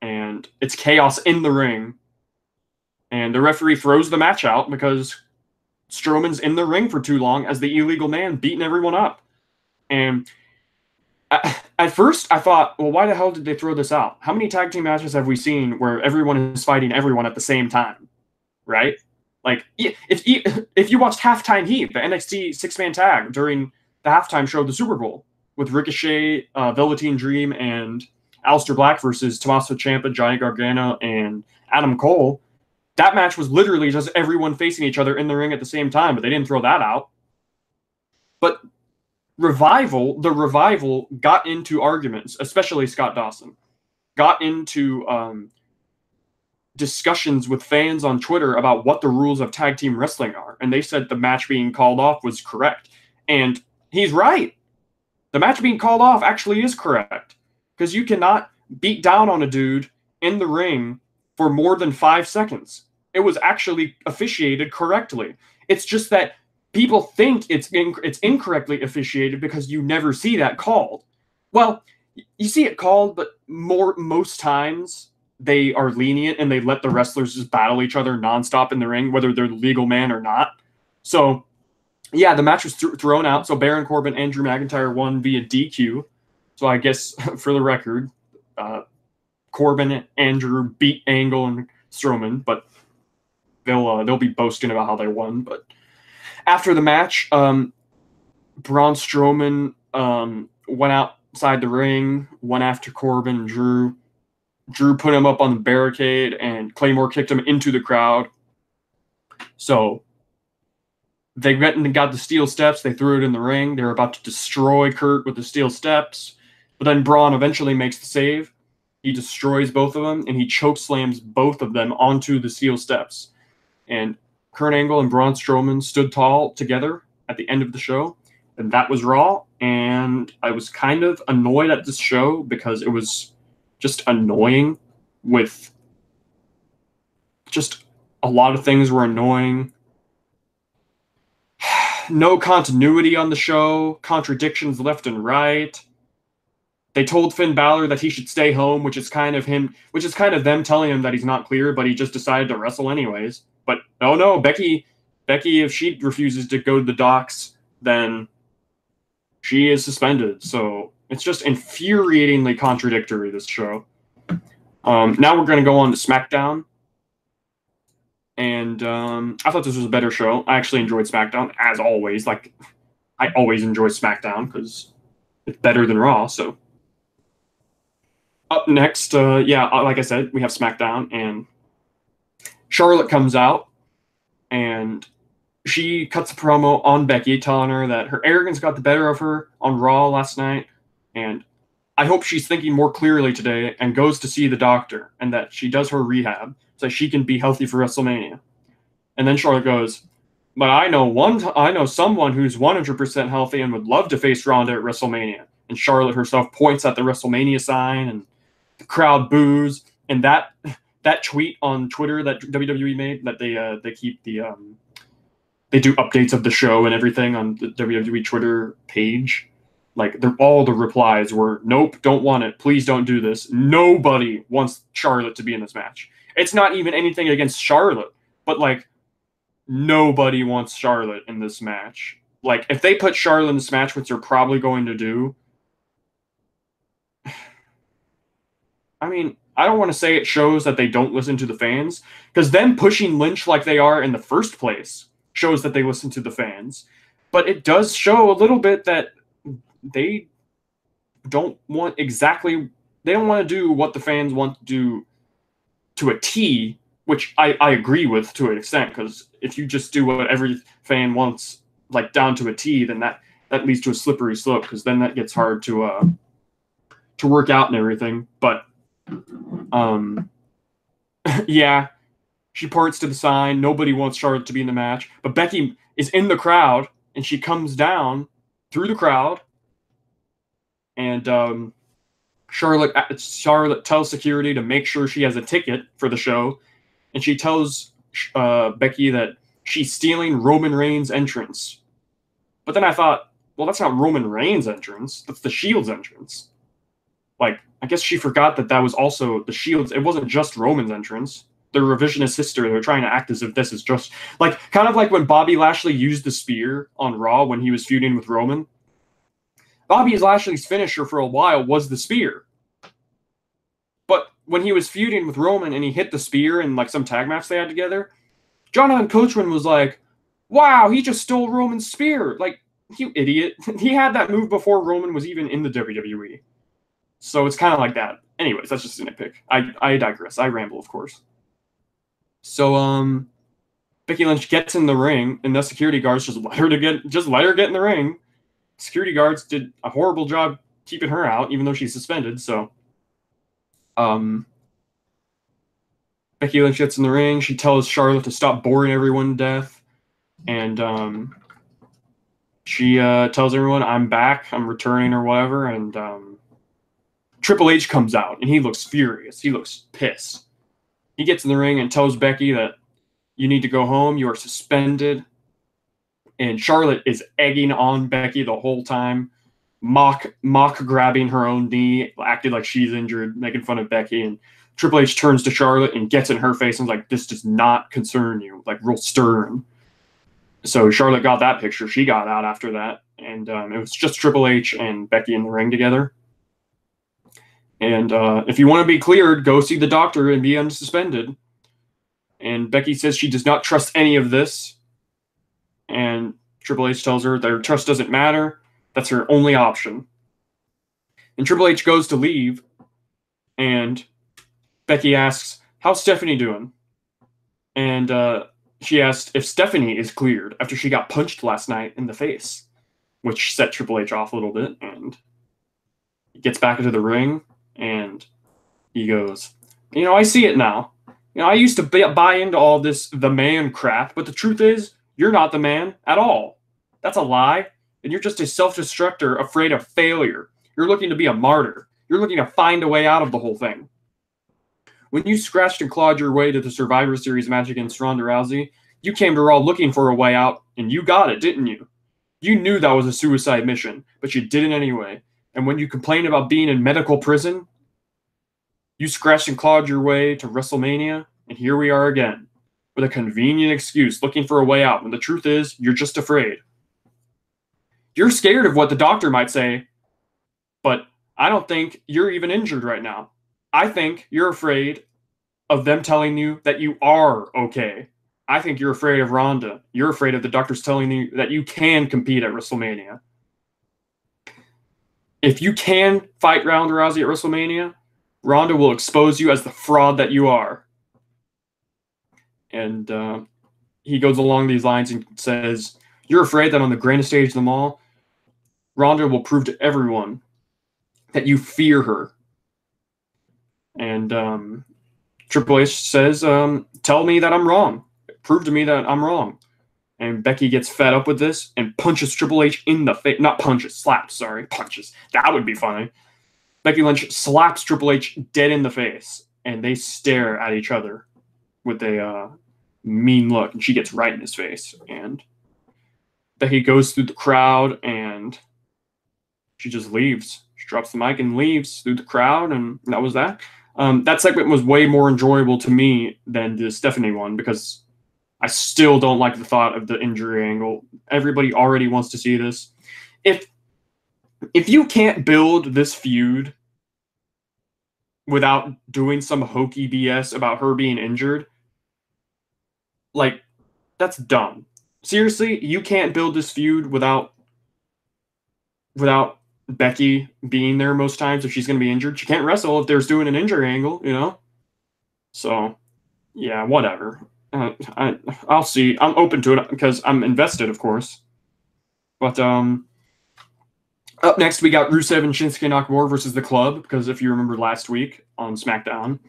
and it's chaos in the ring. And the referee throws the match out because Strowman's in the ring for too long as the illegal man, beating everyone up. And at first, I thought, well, why the hell did they throw this out? How many tag team matches have we seen where everyone is fighting everyone at the same time, right? Like, if you watched Halftime Heat, the NXT six-man tag during the halftime show of the Super Bowl with Ricochet, Velveteen Dream, and Aleister Black versus Tommaso Ciampa, Johnny Gargano, and Adam Cole, that match was literally just everyone facing each other in the ring at the same time, but they didn't throw that out. But the Revival got into arguments, especially Scott Dawson, got into discussions with fans on Twitter about what the rules of tag team wrestling are, and they said the match being called off was correct. And he's right. The match being called off actually is correct, because you cannot beat down on a dude in the ring for more than 5 seconds. It was actually officiated correctly. It's just that people think it's incorrectly officiated because you never see that called. Well, you see it called, but most times they are lenient and they let the wrestlers just battle each other nonstop in the ring, whether they're the legal man or not. So, yeah, the match was thrown out. So Baron Corbin and Drew McIntyre won via DQ. So I guess for the record, Corbin and Drew beat Angle and Strowman, but they'll be boasting about how they won. But after the match, Braun Strowman went outside the ring, went after Corbin and Drew. Drew put him up on the barricade, and Claymore kicked him into the crowd. So they went and got the steel steps. They threw it in the ring. They were about to destroy Kurt with the steel steps. But then Braun eventually makes the save. He destroys both of them, and he chokeslams both of them onto the steel steps. And Kurt Angle and Braun Strowman stood tall together at the end of the show. And that was Raw. And I was kind of annoyed at this show because it was just annoying with just a lot of things were annoying. No continuity on the show, contradictions left and right. They told Finn Balor that he should stay home, which is kind of them telling him that he's not clear, but he just decided to wrestle anyways. But no, Becky, if she refuses to go to the docks, then she is suspended. So it's just infuriatingly contradictory, this show. Now we're going to go on to SmackDown. And I thought this was a better show. I actually enjoyed SmackDown, as always. Like, I always enjoy SmackDown because it's better than Raw. So up next, like I said, we have SmackDown. And Charlotte comes out, and she cuts a promo on Becky, telling her that her arrogance got the better of her on Raw last night. And I hope she's thinking more clearly today and goes to see the doctor, and that she does her rehab so she can be healthy for WrestleMania. And then Charlotte goes, but I know someone who's 100% healthy and would love to face Ronda at WrestleMania. And Charlotte herself points at the WrestleMania sign, and the crowd boos. And that tweet on Twitter that WWE made, that they keep they do updates of the show and everything on the WWE Twitter page. Like, all the replies were, nope, don't want it. Please don't do this. Nobody wants Charlotte to be in this match. It's not even anything against Charlotte, but, like, nobody wants Charlotte in this match. Like, if they put Charlotte in this match, which they're probably going to do, I mean, I don't want to say it shows that they don't listen to the fans, because them pushing Lynch like they are in the first place shows that they listen to the fans. But it does show a little bit that they don't want to do what the fans want to do to a T, which I agree with to an extent, because if you just do what every fan wants, like, down to a T, then that leads to a slippery slope, because then that gets hard to work out and everything. But yeah, she points to the sign. Nobody wants Charlotte to be in the match, but Becky is in the crowd, and she comes down through the crowd. And Charlotte tells security to make sure she has a ticket for the show. And she tells Becky that she's stealing Roman Reigns' entrance. But then I thought, well, that's not Roman Reigns' entrance. That's the Shield's entrance. Like, I guess she forgot that was also the Shield's. It wasn't just Roman's entrance. They're revisionist history. They're trying to act as if this is just, like, kind of like when Bobby Lashley used the spear on Raw when he was feuding with Roman. Bobby Lashley's finisher for a while was the spear. But when he was feuding with Roman and he hit the spear in, like, some tag match they had together, Jonathan Coachman was like, wow, he just stole Roman's spear. Like, you idiot. He had that move before Roman was even in the WWE. So it's kind of like that. Anyways, that's just a nitpick. I digress. I ramble, of course. So, Becky Lynch gets in the ring, and the security guards just let her get in the ring. Security guards did a horrible job keeping her out, even though she's suspended. So, Becky Lynch gets in the ring. She tells Charlotte to stop boring everyone to death, and she tells everyone, "I'm back. I'm returning," or whatever. And Triple H comes out, and he looks furious. He looks pissed. He gets in the ring and tells Becky that you need to go home. You are suspended. And Charlotte is egging on Becky the whole time, mock grabbing her own knee, acting like she's injured, making fun of Becky. And Triple H turns to Charlotte and gets in her face and is like, this does not concern you, like real stern. So Charlotte got that picture. She got out after that. And it was just Triple H and Becky in the ring together. And if you want to be cleared, go see the doctor and be unsuspended. And Becky says she does not trust any of this. And Triple H tells her that her trust doesn't matter. That's her only option. And Triple H goes to leave. And Becky asks, how's Stephanie doing? And she asked if Stephanie is cleared after she got punched last night in the face, which set Triple H off a little bit. And he gets back into the ring. And he goes, I see it now. I used to buy into all this the man crap, but the truth is, you're not the man at all. That's a lie, and you're just a self-destructor afraid of failure. You're looking to be a martyr. You're looking to find a way out of the whole thing. When you scratched and clawed your way to the Survivor Series match against Ronda Rousey, you came to Raw looking for a way out, and you got it, didn't you? You knew that was a suicide mission, but you did it anyway. And when you complained about being in medical prison, you scratched and clawed your way to WrestleMania, and here we are again, with a convenient excuse, looking for a way out, when the truth is, you're just afraid. You're scared of what the doctor might say, but I don't think you're even injured right now. I think you're afraid of them telling you that you are okay. I think you're afraid of Ronda. You're afraid of the doctors telling you that you can compete at WrestleMania. If you can fight Ronda Rousey at WrestleMania, Ronda will expose you as the fraud that you are. And he goes along these lines and says, you're afraid that on the grandest stage of them all, Ronda will prove to everyone that you fear her. And Triple H says, tell me that I'm wrong. Prove to me that I'm wrong. And Becky gets fed up with this and punches Triple H in the face. Not punches, slaps, sorry. Punches. That would be funny. Becky Lynch slaps Triple H dead in the face. And they stare at each other with a mean look. And she gets right in his face. And Becky goes through the crowd and she just leaves. She drops the mic and leaves through the crowd. And that was that. That segment was way more enjoyable to me than the Stephanie one because I still don't like the thought of the injury angle. Everybody already wants to see this. If you can't build this feud without doing some hokey BS about her being injured, like, that's dumb. Seriously, you can't build this feud without Becky being there most times if she's going to be injured. She can't wrestle if there's doing an injury angle, So, yeah, whatever. I'll see. I'm open to it because I'm invested, of course. But up next, we got Rusev and Shinsuke Nakamura versus The Club, because if you remember last week on SmackDown,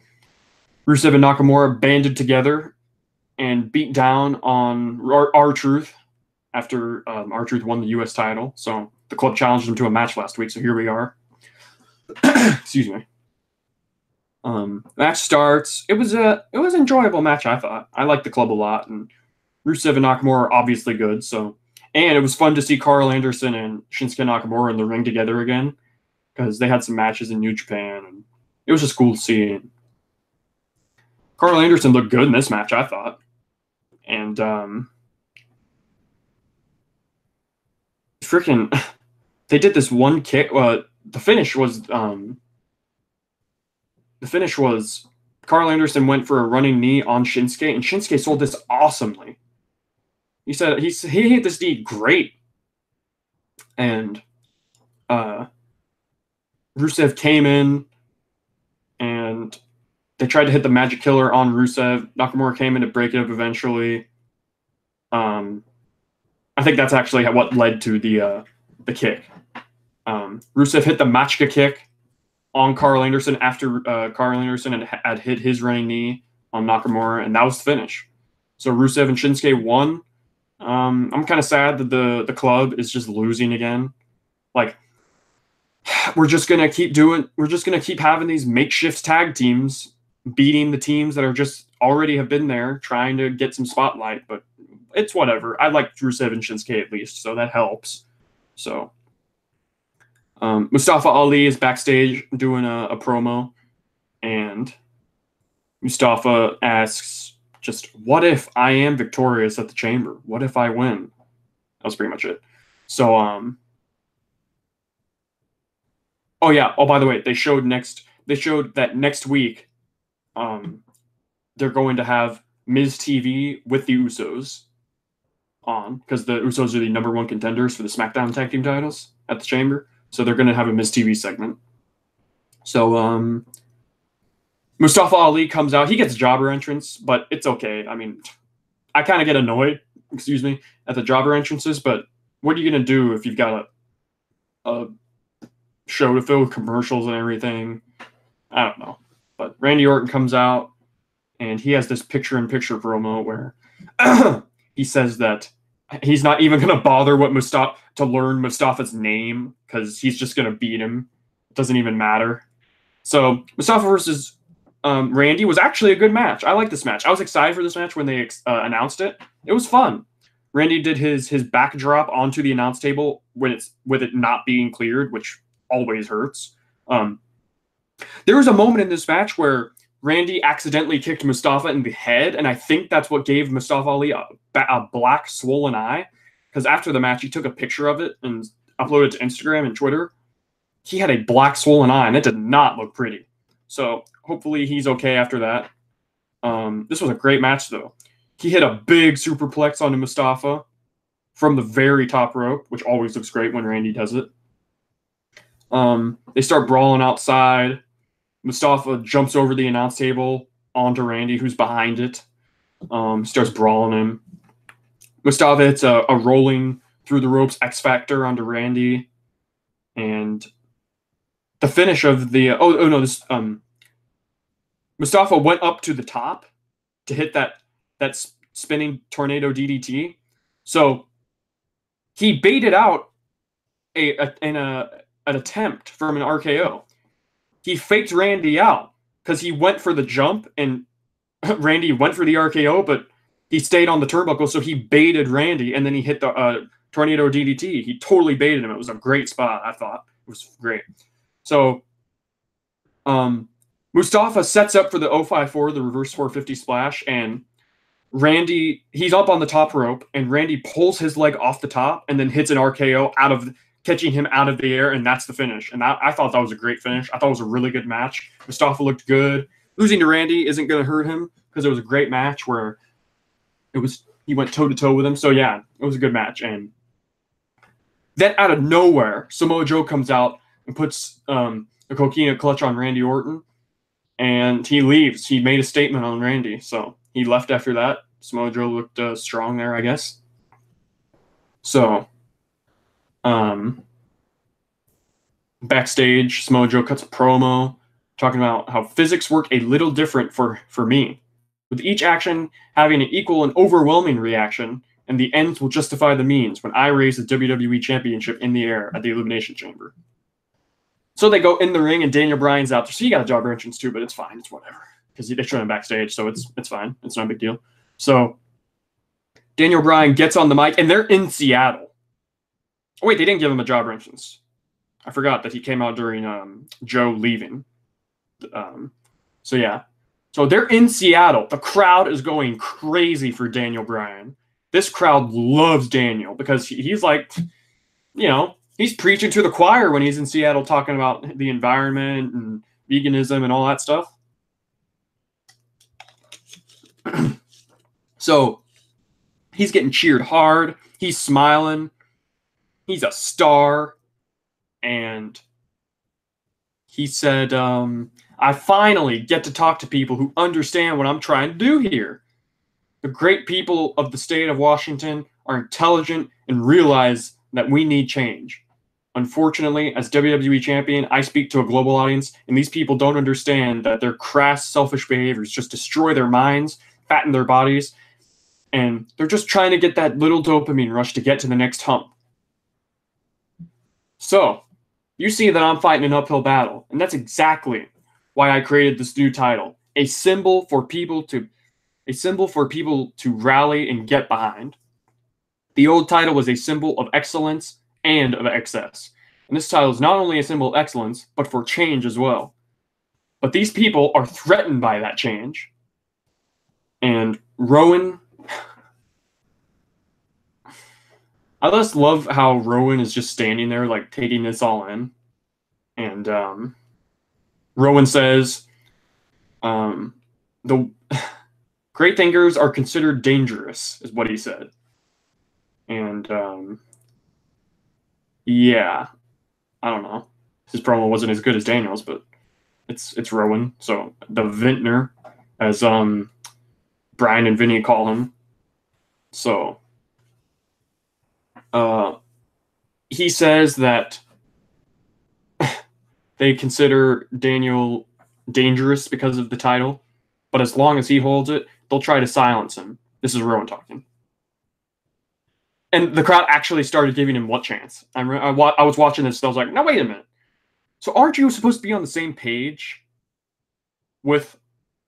Rusev and Nakamura banded together and beat down on R-Truth after R-Truth won the U.S. title. So The Club challenged him to a match last week, so here we are. Excuse me. Match starts. It was an enjoyable match, I thought. I liked The Club a lot, and Rusev and Nakamura are obviously good. And it was fun to see Carl Anderson and Shinsuke Nakamura in the ring together again because they had some matches in New Japan, and it was just cool to see. Carl Anderson looked good in this match, I thought, and freaking, they did this one kick. The finish was Carl Anderson went for a running knee on Shinsuke, and Shinsuke sold this awesomely. He said he hit this knee great. And Rusev came in, and they tried to hit the Magic Killer on Rusev. Nakamura came in to break it up eventually. I think that's actually what led to the kick. Rusev hit the Machka kick on Carl Anderson after Carl Anderson had hit his running knee on Nakamura, and that was the finish. So Rusev and Shinsuke won. I'm kind of sad that the club is just losing again. Like, we're just gonna keep having these makeshift tag teams beating the teams that are just already have been there, trying to get some spotlight. But it's whatever. I like Rusev and Shinsuke at least, so that helps. So Mustafa Ali is backstage doing a promo, and Mustafa asks, just, what if I am victorious at the Chamber? What if I win? That was pretty much it. So, oh yeah. Oh, by the way, they showed that next week, they're going to have Miz TV with the Usos on, because the Usos are the #1 contenders for the SmackDown Tag Team titles at the Chamber. So they're going to have a Miz TV segment. So, Mustafa Ali comes out. He gets jobber entrance, but it's okay. I mean, I kind of get annoyed, at the jobber entrances, but what are you going to do if you've got a show to fill with commercials and everything? I don't know. But Randy Orton comes out, and he has this picture-in-picture promo where he says that he's not even going to bother to learn Mustafa's name, because he's just going to beat him. It doesn't even matter. So Mustafa versus Randy was actually a good match. I like this match. I was excited for this match when they announced it. It was fun. Randy did his backdrop onto the announce table with it not being cleared, which always hurts. There was a moment in this match where Randy accidentally kicked Mustafa in the head, and I think that's what gave Mustafa Ali a black swollen eye, because after the match he took a picture of it and uploaded it to Instagram and Twitter. He had a black swollen eye, and it did not look pretty. So hopefully he's okay after that. This was a great match, though. He hit a big superplex onto Mustafa from the very top rope, which always looks great when Randy does it. They start brawling outside. Mustafa jumps over the announce table onto Randy, who's behind it. Starts brawling him. Mustafa hits a rolling through the ropes X Factor onto Randy. And the finish of the Mustafa went up to the top to hit that spinning tornado DDT. So he baited out an attempt from an RKO. He faked Randy out because he went for the jump, and Randy went for the RKO, but he stayed on the turnbuckle, so he baited Randy, and then he hit the tornado DDT. He totally baited him. It was a great spot, I thought. It was great. So Mustafa sets up for the 054, the reverse 450 splash, and Randy, he's up on the top rope, and Randy pulls his leg off the top and then hits an RKO catching him out of the air, and that's the finish. And I thought that was a great finish. I thought it was a really good match. Mustafa looked good. Losing to Randy isn't going to hurt him, because it was a great match where he went toe-to-toe with him. So, yeah, it was a good match. And then out of nowhere, Samoa Joe comes out and puts a coquina clutch on Randy Orton, and he leaves. He made a statement on Randy, so he left after that. Samoa Joe looked strong there, I guess. So, backstage, Samoa Joe cuts a promo talking about how physics work a little different for me, with each action having an equal and overwhelming reaction, and the ends will justify the means when I raise the WWE Championship in the air at the Elimination Chamber. So they go in the ring, and Daniel Bryan's out there. So he got a jobber entrance too, but it's fine. It's whatever, because they showed him backstage, so it's fine. It's not a big deal. So Daniel Bryan gets on the mic, and they're in Seattle. Oh, wait, they didn't give him a jobber entrance. I forgot that he came out during Joe leaving. So yeah. So they're in Seattle. The crowd is going crazy for Daniel Bryan. This crowd loves Daniel because he's like, he's preaching to the choir when he's in Seattle talking about the environment and veganism and all that stuff. So he's getting cheered hard. He's smiling. He's a star. And he said, I finally get to talk to people who understand what I'm trying to do here. The great people of the state of Washington are intelligent and realize that we need change. Unfortunately, as WWE champion, I speak to a global audience, and these people don't understand that their crass, selfish behaviors just destroy their minds, fatten their bodies, and they're just trying to get that little dopamine rush to get to the next hump. So, you see that I'm fighting an uphill battle, and that's exactly why I created this new title, a symbol for people to rally and get behind. The old title was a symbol of excellence and of excess. And this title is not only a symbol of excellence, but for change as well. But these people are threatened by that change. And Rowan, I just love how Rowan is just standing there, like, taking this all in. And Rowan says, the great thinkers are considered dangerous, is what he said. And yeah, I don't know. His promo wasn't as good as Daniel's, but it's Rowan. So the vintner, as Brian and Vinny call him. So he says that they consider Daniel dangerous because of the title, but as long as he holds it, they'll try to silence him. This is Rowan talking. And the crowd actually started giving him what chance. I was watching this, and I was like, now wait a minute. So aren't you supposed to be on the same page with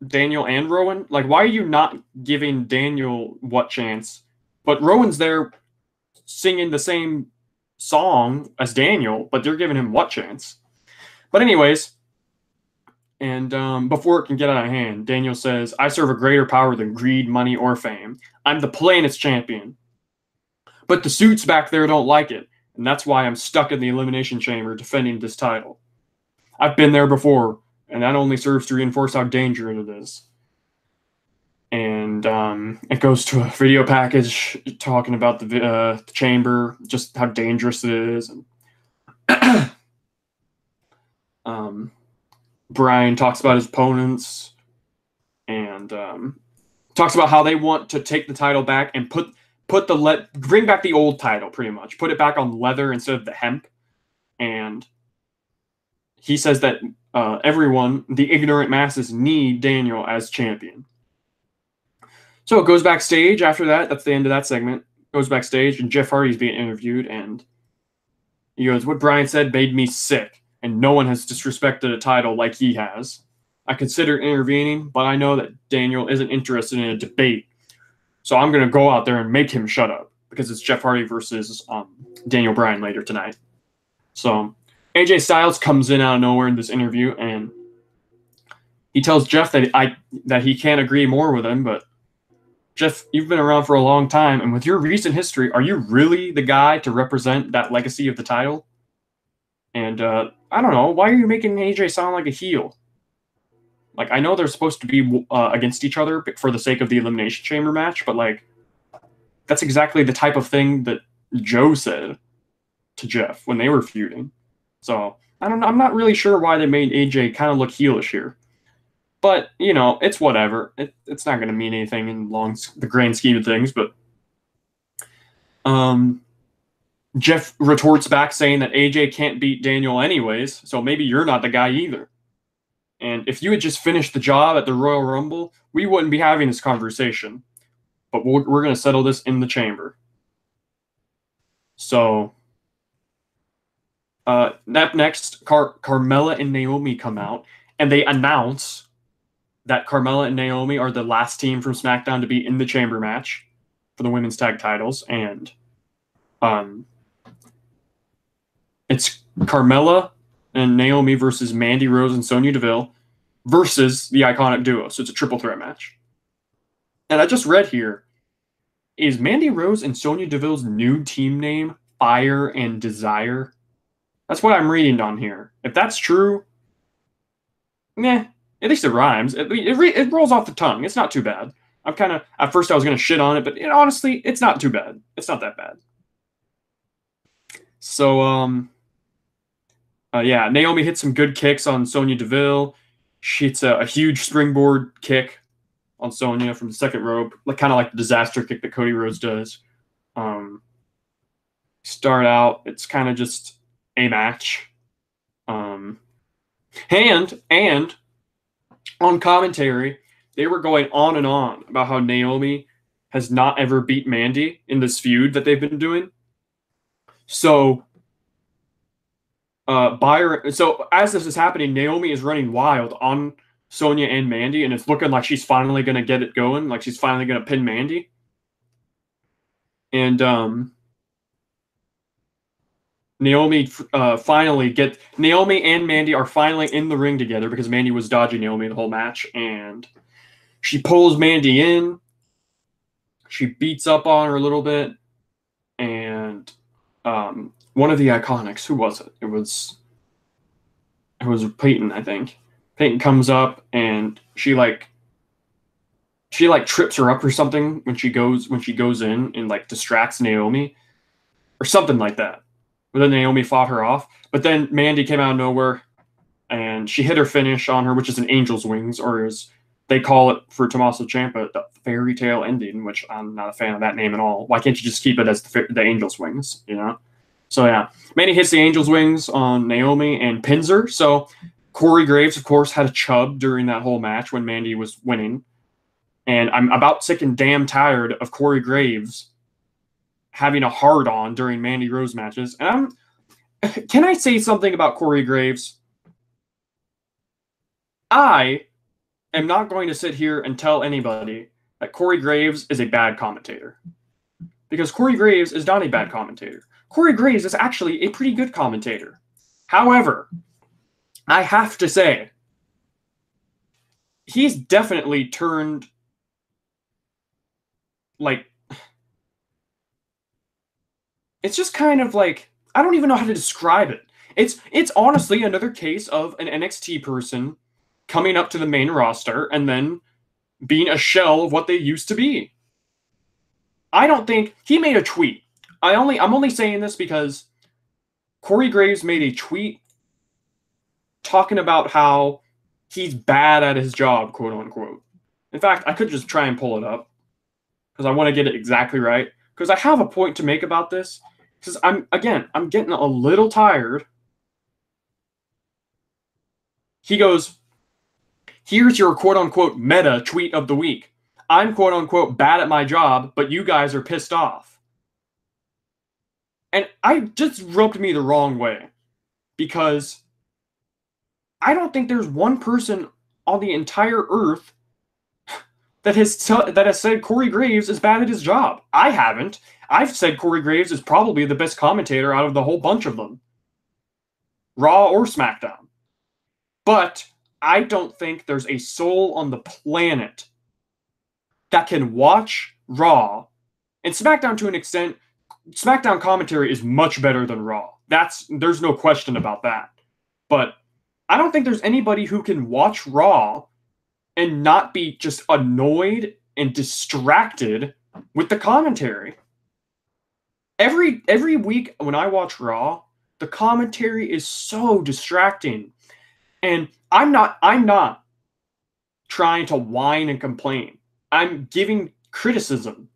Daniel and Rowan? Like, why are you not giving Daniel what chance? But Rowan's there singing the same song as Daniel, but they're giving him what chance? But anyways, and before it can get out of hand, Daniel says, I serve a greater power than greed, money, or fame. I'm the planet's champion. But the suits back there don't like it, and that's why I'm stuck in the Elimination Chamber defending this title. I've been there before, and that only serves to reinforce how dangerous it is. And it goes to a video package talking about the chamber, just how dangerous it is. And Brian talks about his opponents and talks about how they want to take the title back and bring back the old title, pretty much. Put it back on leather instead of the hemp. And he says that everyone, the ignorant masses, need Daniel as champion. So it goes backstage after that. That's the end of that segment. Goes backstage, and Jeff Hardy's being interviewed, and he goes, what Brian said made me sick, and no one has disrespected a title like he has. I considered intervening, but I know that Daniel isn't interested in a debate. So I'm going to go out there and make him shut up, because it's Jeff Hardy versus Daniel Bryan later tonight. So AJ Styles comes in out of nowhere in this interview, and he tells Jeff that he can't agree more with him, but Jeff, you've been around for a long time, and with your recent history, are you really the guy to represent that legacy of the title? And I don't know, why are you making AJ sound like a heel? Like, I know they're supposed to be against each other for the sake of the Elimination Chamber match, but, like, that's exactly the type of thing that Joe said to Jeff when they were feuding. So, I'm not really sure why they made AJ kind of look heelish here. But, you know, it's whatever. It's not going to mean anything in the grand scheme of things, but Jeff retorts back saying that AJ can't beat Daniel anyways, so maybe you're not the guy either. And if you had just finished the job at the Royal Rumble, we wouldn't be having this conversation. But we're going to settle this in the chamber. So, next, Carmella and Naomi come out, and they announce that Carmella and Naomi are the last team from SmackDown to be in the chamber match for the women's tag titles. And it's Carmella and Naomi versus Mandy Rose and Sonya Deville versus the Iconic Duo. So it's a triple threat match. And I just read here, is Mandy Rose and Sonya Deville's new team name Fire and Desire? That's what I'm reading on here. If that's true, at least it rhymes. It rolls off the tongue. It's not too bad. I'm kind of, at first I was going to shit on it, but honestly, it's not too bad. It's not that bad. So, yeah, Naomi hit some good kicks on Sonya Deville. She hits a huge springboard kick on Sonya from the second rope, like kind of like the disaster kick that Cody Rhodes does. Start out, it's kind of just a match. And on commentary, they were going on and on about how Naomi has not ever beat Mandy in this feud that they've been doing. So, so as this is happening, Naomi is running wild on Sonya and Mandy, and it's looking like she's finally going to get it going, like she's finally going to pin Mandy. And Naomi and Mandy are finally in the ring together because Mandy was dodging Naomi the whole match, and she pulls Mandy in. She beats up on her a little bit, and one of the Iconics, who was it? It was Peyton, I think. Peyton comes up and she trips her up or something when she goes in and like distracts Naomi or something like that. But then Naomi fought her off. But then Mandy came out of nowhere and she hit her finish on her, which is an Angel's Wings, or as they call it for Tommaso Ciampa, the fairy tale ending, which I'm not a fan of that name at all. Why can't you just keep it as the Angel's Wings, you know? So yeah, Mandy hits the Angel's Wings on Naomi and pins her. So Corey Graves, of course, had a chub during that whole match when Mandy was winning. And I'm about sick and damn tired of Corey Graves having a hard-on during Mandy Rose matches. And can I say something about Corey Graves? I am not going to sit here and tell anybody that Corey Graves is a bad commentator. Because Corey Graves is not a bad commentator. Corey Graves is actually a pretty good commentator. However, I have to say, he's definitely turned, like, it's just kind of like, I don't even know how to describe it. It's honestly another case of an NXT person coming up to the main roster and then being a shell of what they used to be. I don't think he made a tweet. I'm only saying this because Corey Graves made a tweet talking about how he's bad at his job, quote unquote. In fact, I could just try and pull it up because I want to get it exactly right. Because I have a point to make about this. Because I'm getting a little tired. He goes, here's your quote unquote meta tweet of the week. I'm quote unquote bad at my job, but you guys are pissed off. And I just rubbed me the wrong way because I don't think there's one person on the entire earth that has said Corey Graves is bad at his job. I haven't. I've said Corey Graves is probably the best commentator out of the whole bunch of them, Raw or SmackDown. But I don't think there's a soul on the planet that can watch Raw and SmackDown to an extent. SmackDown commentary is much better than Raw. There's no question about that. But I don't think there's anybody who can watch Raw and not be just annoyed and distracted with the commentary. Every week when I watch Raw, the commentary is so distracting. And I'm not trying to whine and complain. I'm giving criticism.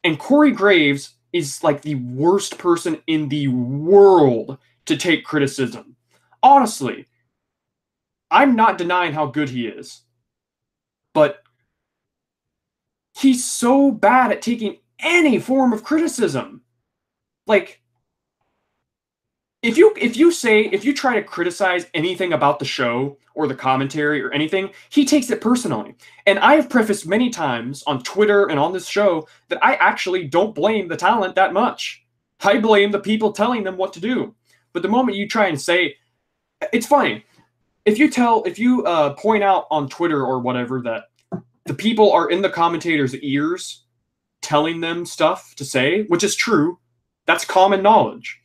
And Corey Graves is like the worst person in the world to take criticism. Honestly, I'm not denying how good he is. But he's so bad at taking any form of criticism. Like, if you try to criticize anything about the show or the commentary or anything, he takes it personally. And I have prefaced many times on Twitter and on this show that I actually don't blame the talent that much. I blame the people telling them what to do. But the moment you try and say, it's funny. If you point out on Twitter or whatever that the people are in the commentators' ears telling them stuff to say, which is true, that's common knowledge.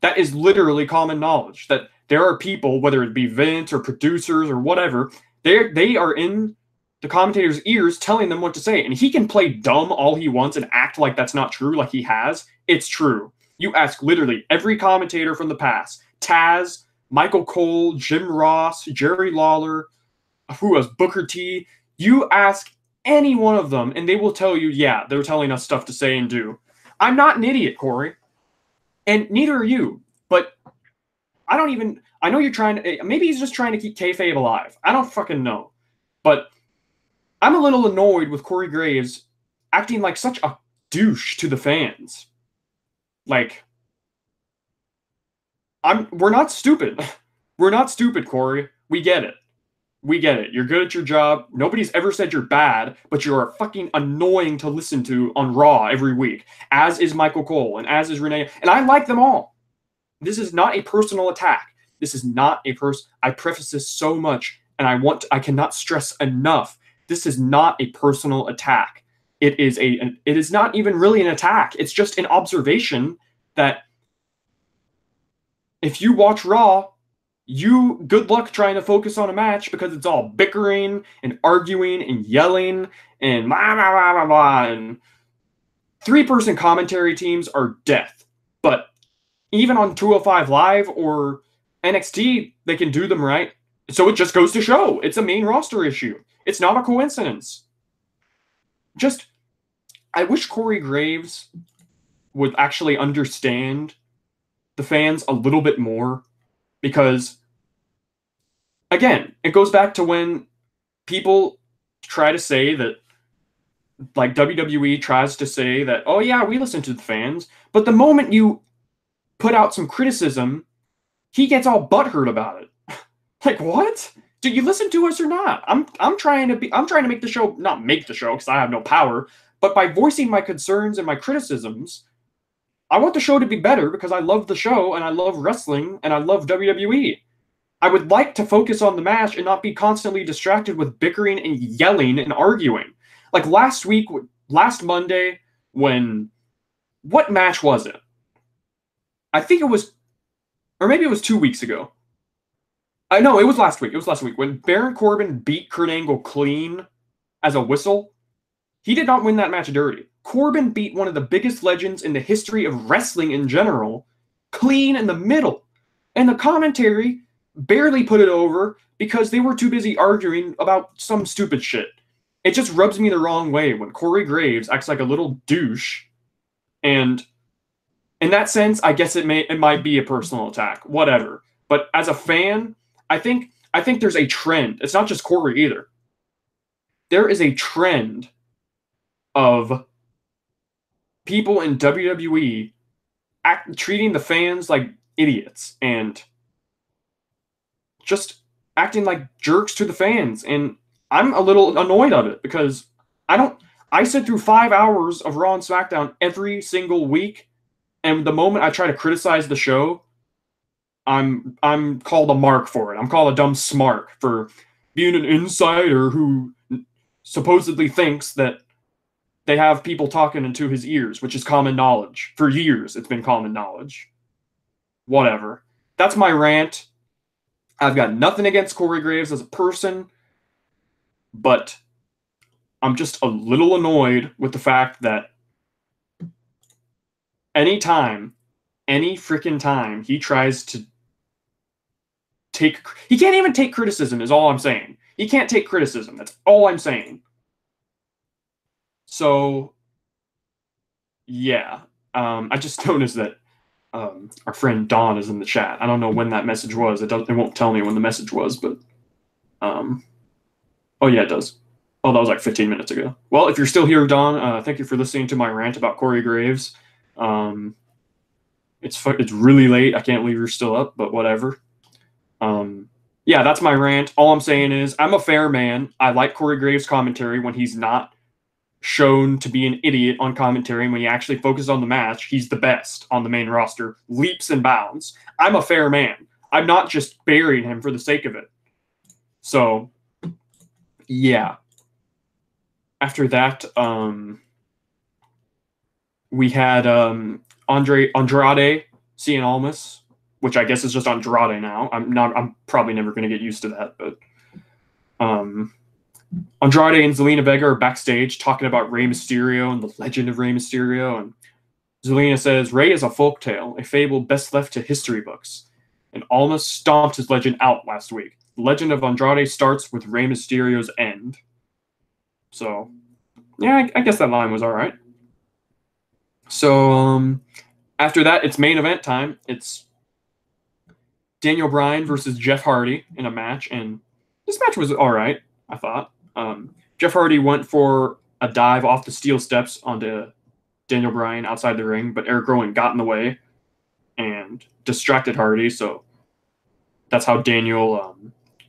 That is literally common knowledge, that there are people, whether it be Vince or producers or whatever, they are in the commentator's ears telling them what to say. And he can play dumb all he wants and act like that's not true, like he has. It's true. You ask literally every commentator from the past, Taz, Michael Cole, Jim Ross, Jerry Lawler, who was Booker T. You ask any one of them, and they will tell you, yeah, they're telling us stuff to say and do. I'm not an idiot, Corey. And neither are you. But I know you're trying to, maybe he's just trying to keep kayfabe alive. I don't fucking know. But I'm a little annoyed with Corey Graves acting like such a douche to the fans. Like, we're not stupid. We're not stupid, Corey. We get it. We get it. You're good at your job. Nobody's ever said you're bad, but you're fucking annoying to listen to on Raw every week, as is Michael Cole and as is Renee. And I like them all. This is not a personal attack. This is not a I preface this so much, and I cannot stress enough. This is not a personal attack. It is not even really an attack. It's just an observation that if you watch Raw, good luck trying to focus on a match because it's all bickering and arguing and yelling and blah, blah, blah, blah, blah. And 3-person commentary teams are death. But even on 205 Live or NXT, they can do them right. So it just goes to show it's a main roster issue. It's not a coincidence. I wish Corey Graves would actually understand the fans a little bit more. Because, again, it goes back to when people try to say that, like WWE tries to say that, oh yeah, we listen to the fans. But the moment you put out some criticism, he gets all butthurt about it. Like, what? Do you listen to us or not? I'm trying to make the show, not make the show because I have no power, but by voicing my concerns and my criticisms, I want the show to be better because I love the show and I love wrestling and I love WWE. I would like to focus on the match and not be constantly distracted with bickering and yelling and arguing. Like last Monday, what match was it? I think it was, or maybe it was 2 weeks ago. I know it was last week. It was last week when Baron Corbin beat Kurt Angle clean as a whistle. He did not win that match dirty. Corbin beat one of the biggest legends in the history of wrestling in general, clean in the middle. And the commentary barely put it over because they were too busy arguing about some stupid shit. It just rubs me the wrong way when Corey Graves acts like a little douche. And in that sense, I guess it might be a personal attack. Whatever. But as a fan, I think there's a trend. It's not just Corey either. There is a trend of people in WWE treating the fans like idiots and just acting like jerks to the fans. And I'm a little annoyed of it because I sit through 5 hours of Raw and SmackDown every single week. And the moment I try to criticize the show, I'm called a mark for it. I'm called a dumb smart for being an insider who supposedly thinks that they have people talking into his ears, which is common knowledge. For years, it's been common knowledge. Whatever. That's my rant. I've got nothing against Corey Graves as a person, but I'm just a little annoyed with the fact that any freaking time he tries to he can't even take criticism is all I'm saying. He can't take criticism. That's all I'm saying. So, yeah. I just noticed that our friend Don is in the chat. I don't know when that message was. It won't tell me when the message was, but oh yeah, it does. Oh, that was like 15 minutes ago. Well, if you're still here, Don, thank you for listening to my rant about Corey Graves. It's really late. I can't believe you're still up, but whatever. Yeah, that's my rant. All I'm saying is I'm a fair man. I like Corey Graves' commentary when he's not shown to be an idiot on commentary. And when he actually focuses on the match, he's the best on the main roster, leaps and bounds. I'm a fair man. I'm not just burying him for the sake of it. So, yeah. After that, we had Andrade Cien Almas, which I guess is just Andrade now. I'm probably never going to get used to that, but Andrade and Zelina Vega are backstage talking about Rey Mysterio and the legend of Rey Mysterio. And Zelina says, Rey is a folktale, a fable best left to history books, and almost stomped his legend out last week. The legend of Andrade starts with Rey Mysterio's end. So, yeah, I guess that line was all right. So, after that, it's main event time. It's Daniel Bryan versus Jeff Hardy in a match, and this match was all right, I thought. Jeff Hardy went for a dive off the steel steps onto Daniel Bryan outside the ring, but Eric Rowan got in the way and distracted Hardy, so that's how Daniel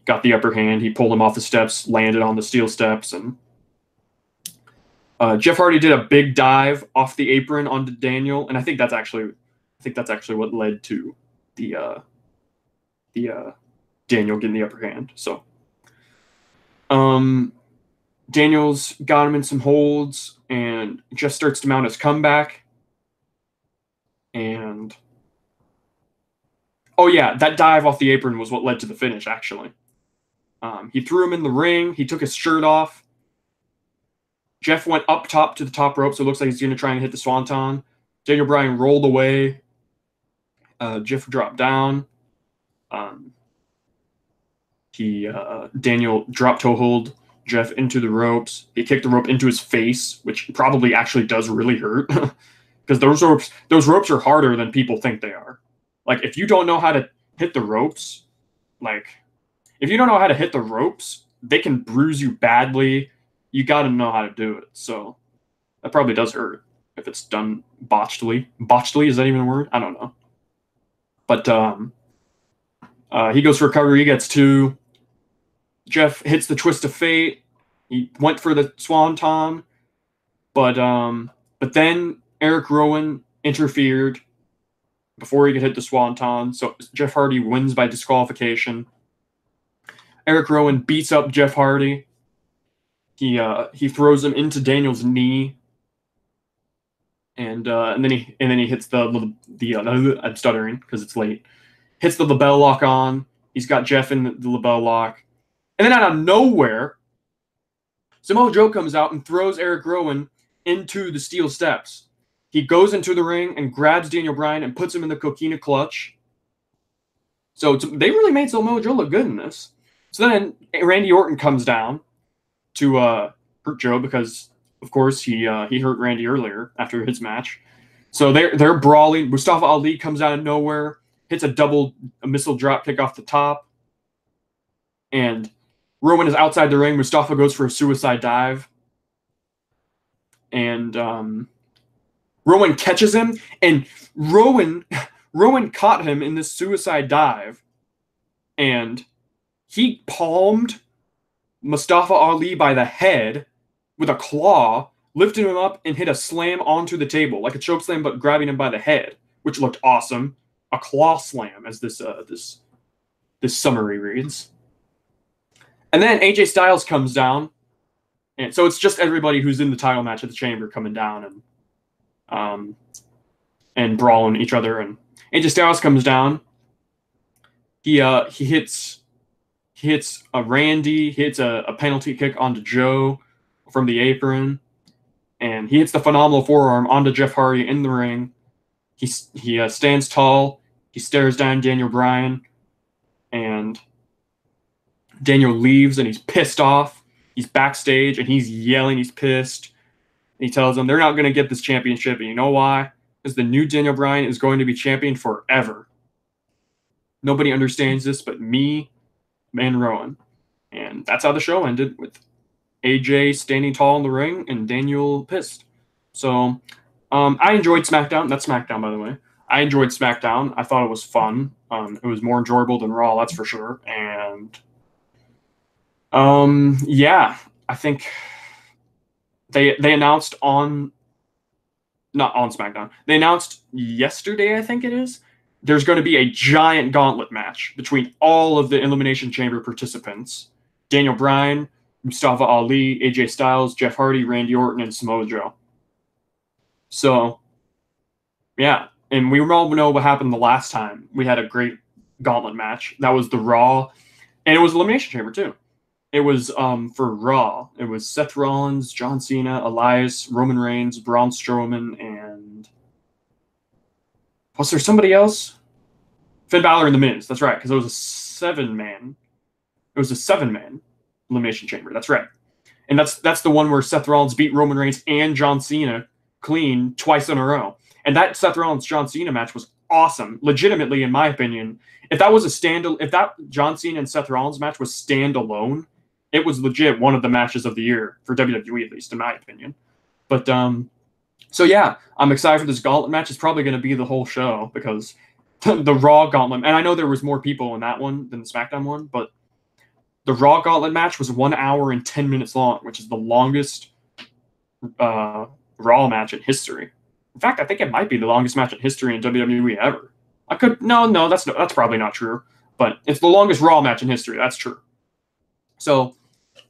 got the upper hand. He pulled him off the steps, landed on the steel steps, and Jeff Hardy did a big dive off the apron onto Daniel, and I think that's actually what led to the Daniel getting the upper hand. So, Daniel's got him in some holds, and Jeff starts to mount his comeback. And oh yeah, that dive off the apron was what led to the finish. Actually, he threw him in the ring. He took his shirt off. Jeff went up top to the top rope, so it looks like he's going to try and hit the swanton. Daniel Bryan rolled away. Jeff dropped down. Daniel drop toe hold Jeff into the ropes. He kicked the rope into his face, which probably actually does really hurt because those ropes are harder than people think they are. Like, if you don't know how to hit the ropes, they can bruise you badly. You got to know how to do it. So that probably does hurt if it's done botchedly. Botchedly, is that even a word? I don't know. But he goes for a cover. He gets two. Jeff hits the twist of fate. He went for the swanton, but then Eric Rowan interfered before he could hit the swanton. So Jeff Hardy wins by disqualification. Eric Rowan beats up Jeff Hardy. He throws him into Daniel's knee, and then he hits the I'm stuttering because it's late. Hits the label lock on. He's got Jeff in the label lock. And then out of nowhere, Samoa Joe comes out and throws Eric Rowan into the steel steps. He goes into the ring and grabs Daniel Bryan and puts him in the coquina clutch. So they really made Samoa Joe look good in this. So then Randy Orton comes down to hurt Joe because, of course, he hurt Randy earlier after his match. So they're brawling. Mustafa Ali comes out of nowhere, hits a missile drop kick off the top, and Rowan is outside the ring. Mustafa goes for a suicide dive, and Rowan catches him, and Rowan caught him in this suicide dive, and he palmed Mustafa Ali by the head with a claw, lifted him up, and hit a slam onto the table, like a choke slam, but grabbing him by the head, which looked awesome. A claw slam, as this summary reads. And then AJ Styles comes down, and so it's just everybody who's in the title match at the Chamber coming down and brawling each other. And AJ Styles comes down. He hits a Randy, hits a penalty kick onto Joe from the apron, and he hits the phenomenal forearm onto Jeff Hardy in the ring. He stands tall. He stares down Daniel Bryan, and Daniel leaves, and he's pissed off. He's backstage, and he's yelling. He's pissed. And he tells them they're not going to get this championship, and you know why? Because the new Daniel Bryan is going to be champion forever. Nobody understands this but me and Rowan. And that's how the show ended, with AJ standing tall in the ring and Daniel pissed. So I enjoyed SmackDown. That's SmackDown, by the way. I enjoyed SmackDown. I thought it was fun. It was more enjoyable than Raw, that's for sure. And yeah, I think they announced not on SmackDown. They announced yesterday, I think it is, there's going to be a giant gauntlet match between all of the Elimination Chamber participants. Daniel Bryan, Mustafa Ali, AJ Styles, Jeff Hardy, Randy Orton, and Samoa Joe. So, yeah. And we all know what happened the last time we had a great gauntlet match. That was the Raw. And it was Elimination Chamber, too. It was for Raw. It was Seth Rollins, John Cena, Elias, Roman Reigns, Braun Strowman, and was there somebody else? Finn Balor and The Miz. That's right, because it was a 7-man. It was a 7-man Elimination Chamber. That's right. And that's the one where Seth Rollins beat Roman Reigns and John Cena clean twice in a row. And that Seth Rollins John Cena match was awesome. Legitimately, in my opinion, if that John Cena and Seth Rollins match was standalone, it was legit one of the matches of the year for WWE, at least in my opinion. But so yeah, I'm excited for this gauntlet match. It's probably going to be the whole show because the Raw gauntlet, and I know there was more people in that one than the SmackDown one, but the Raw gauntlet match was 1 hour and 10 minutes long, which is the longest Raw match in history. In fact, I think it might be the longest match in history in WWE ever. No, that's probably not true, but it's the longest Raw match in history. That's true. So,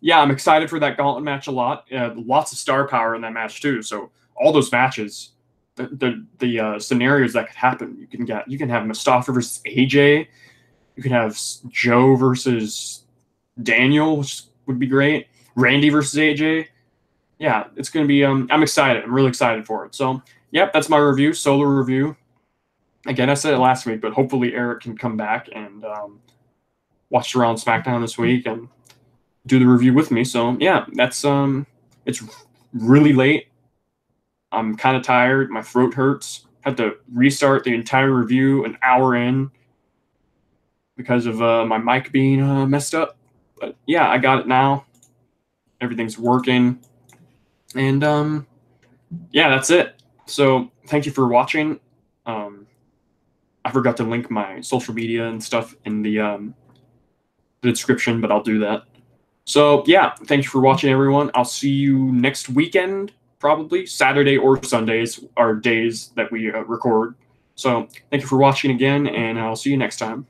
yeah, I'm excited for that gauntlet match a lot. Lots of star power in that match too. So all those matches, the scenarios that could happen, you can have Mustafa versus AJ, you can have Joe versus Daniel, which would be great. Randy versus AJ. Yeah, it's going to be, I'm excited. I'm really excited for it. So, yep, that's my review, solo review. Again, I said it last week, but hopefully Eric can come back and watch Raw and SmackDown this week and do the review with me. So, yeah, that's, it's really late. I'm kind of tired. My throat hurts. Had to restart the entire review an hour in because of my mic being messed up. But, yeah, I got it now. Everything's working. And, yeah, that's it. So, thank you for watching. I forgot to link my social media and stuff in the description, but I'll do that. So, yeah, thank you for watching, everyone. I'll see you next weekend, probably. Saturday or Sundays are days that we record. So, thank you for watching again, and I'll see you next time.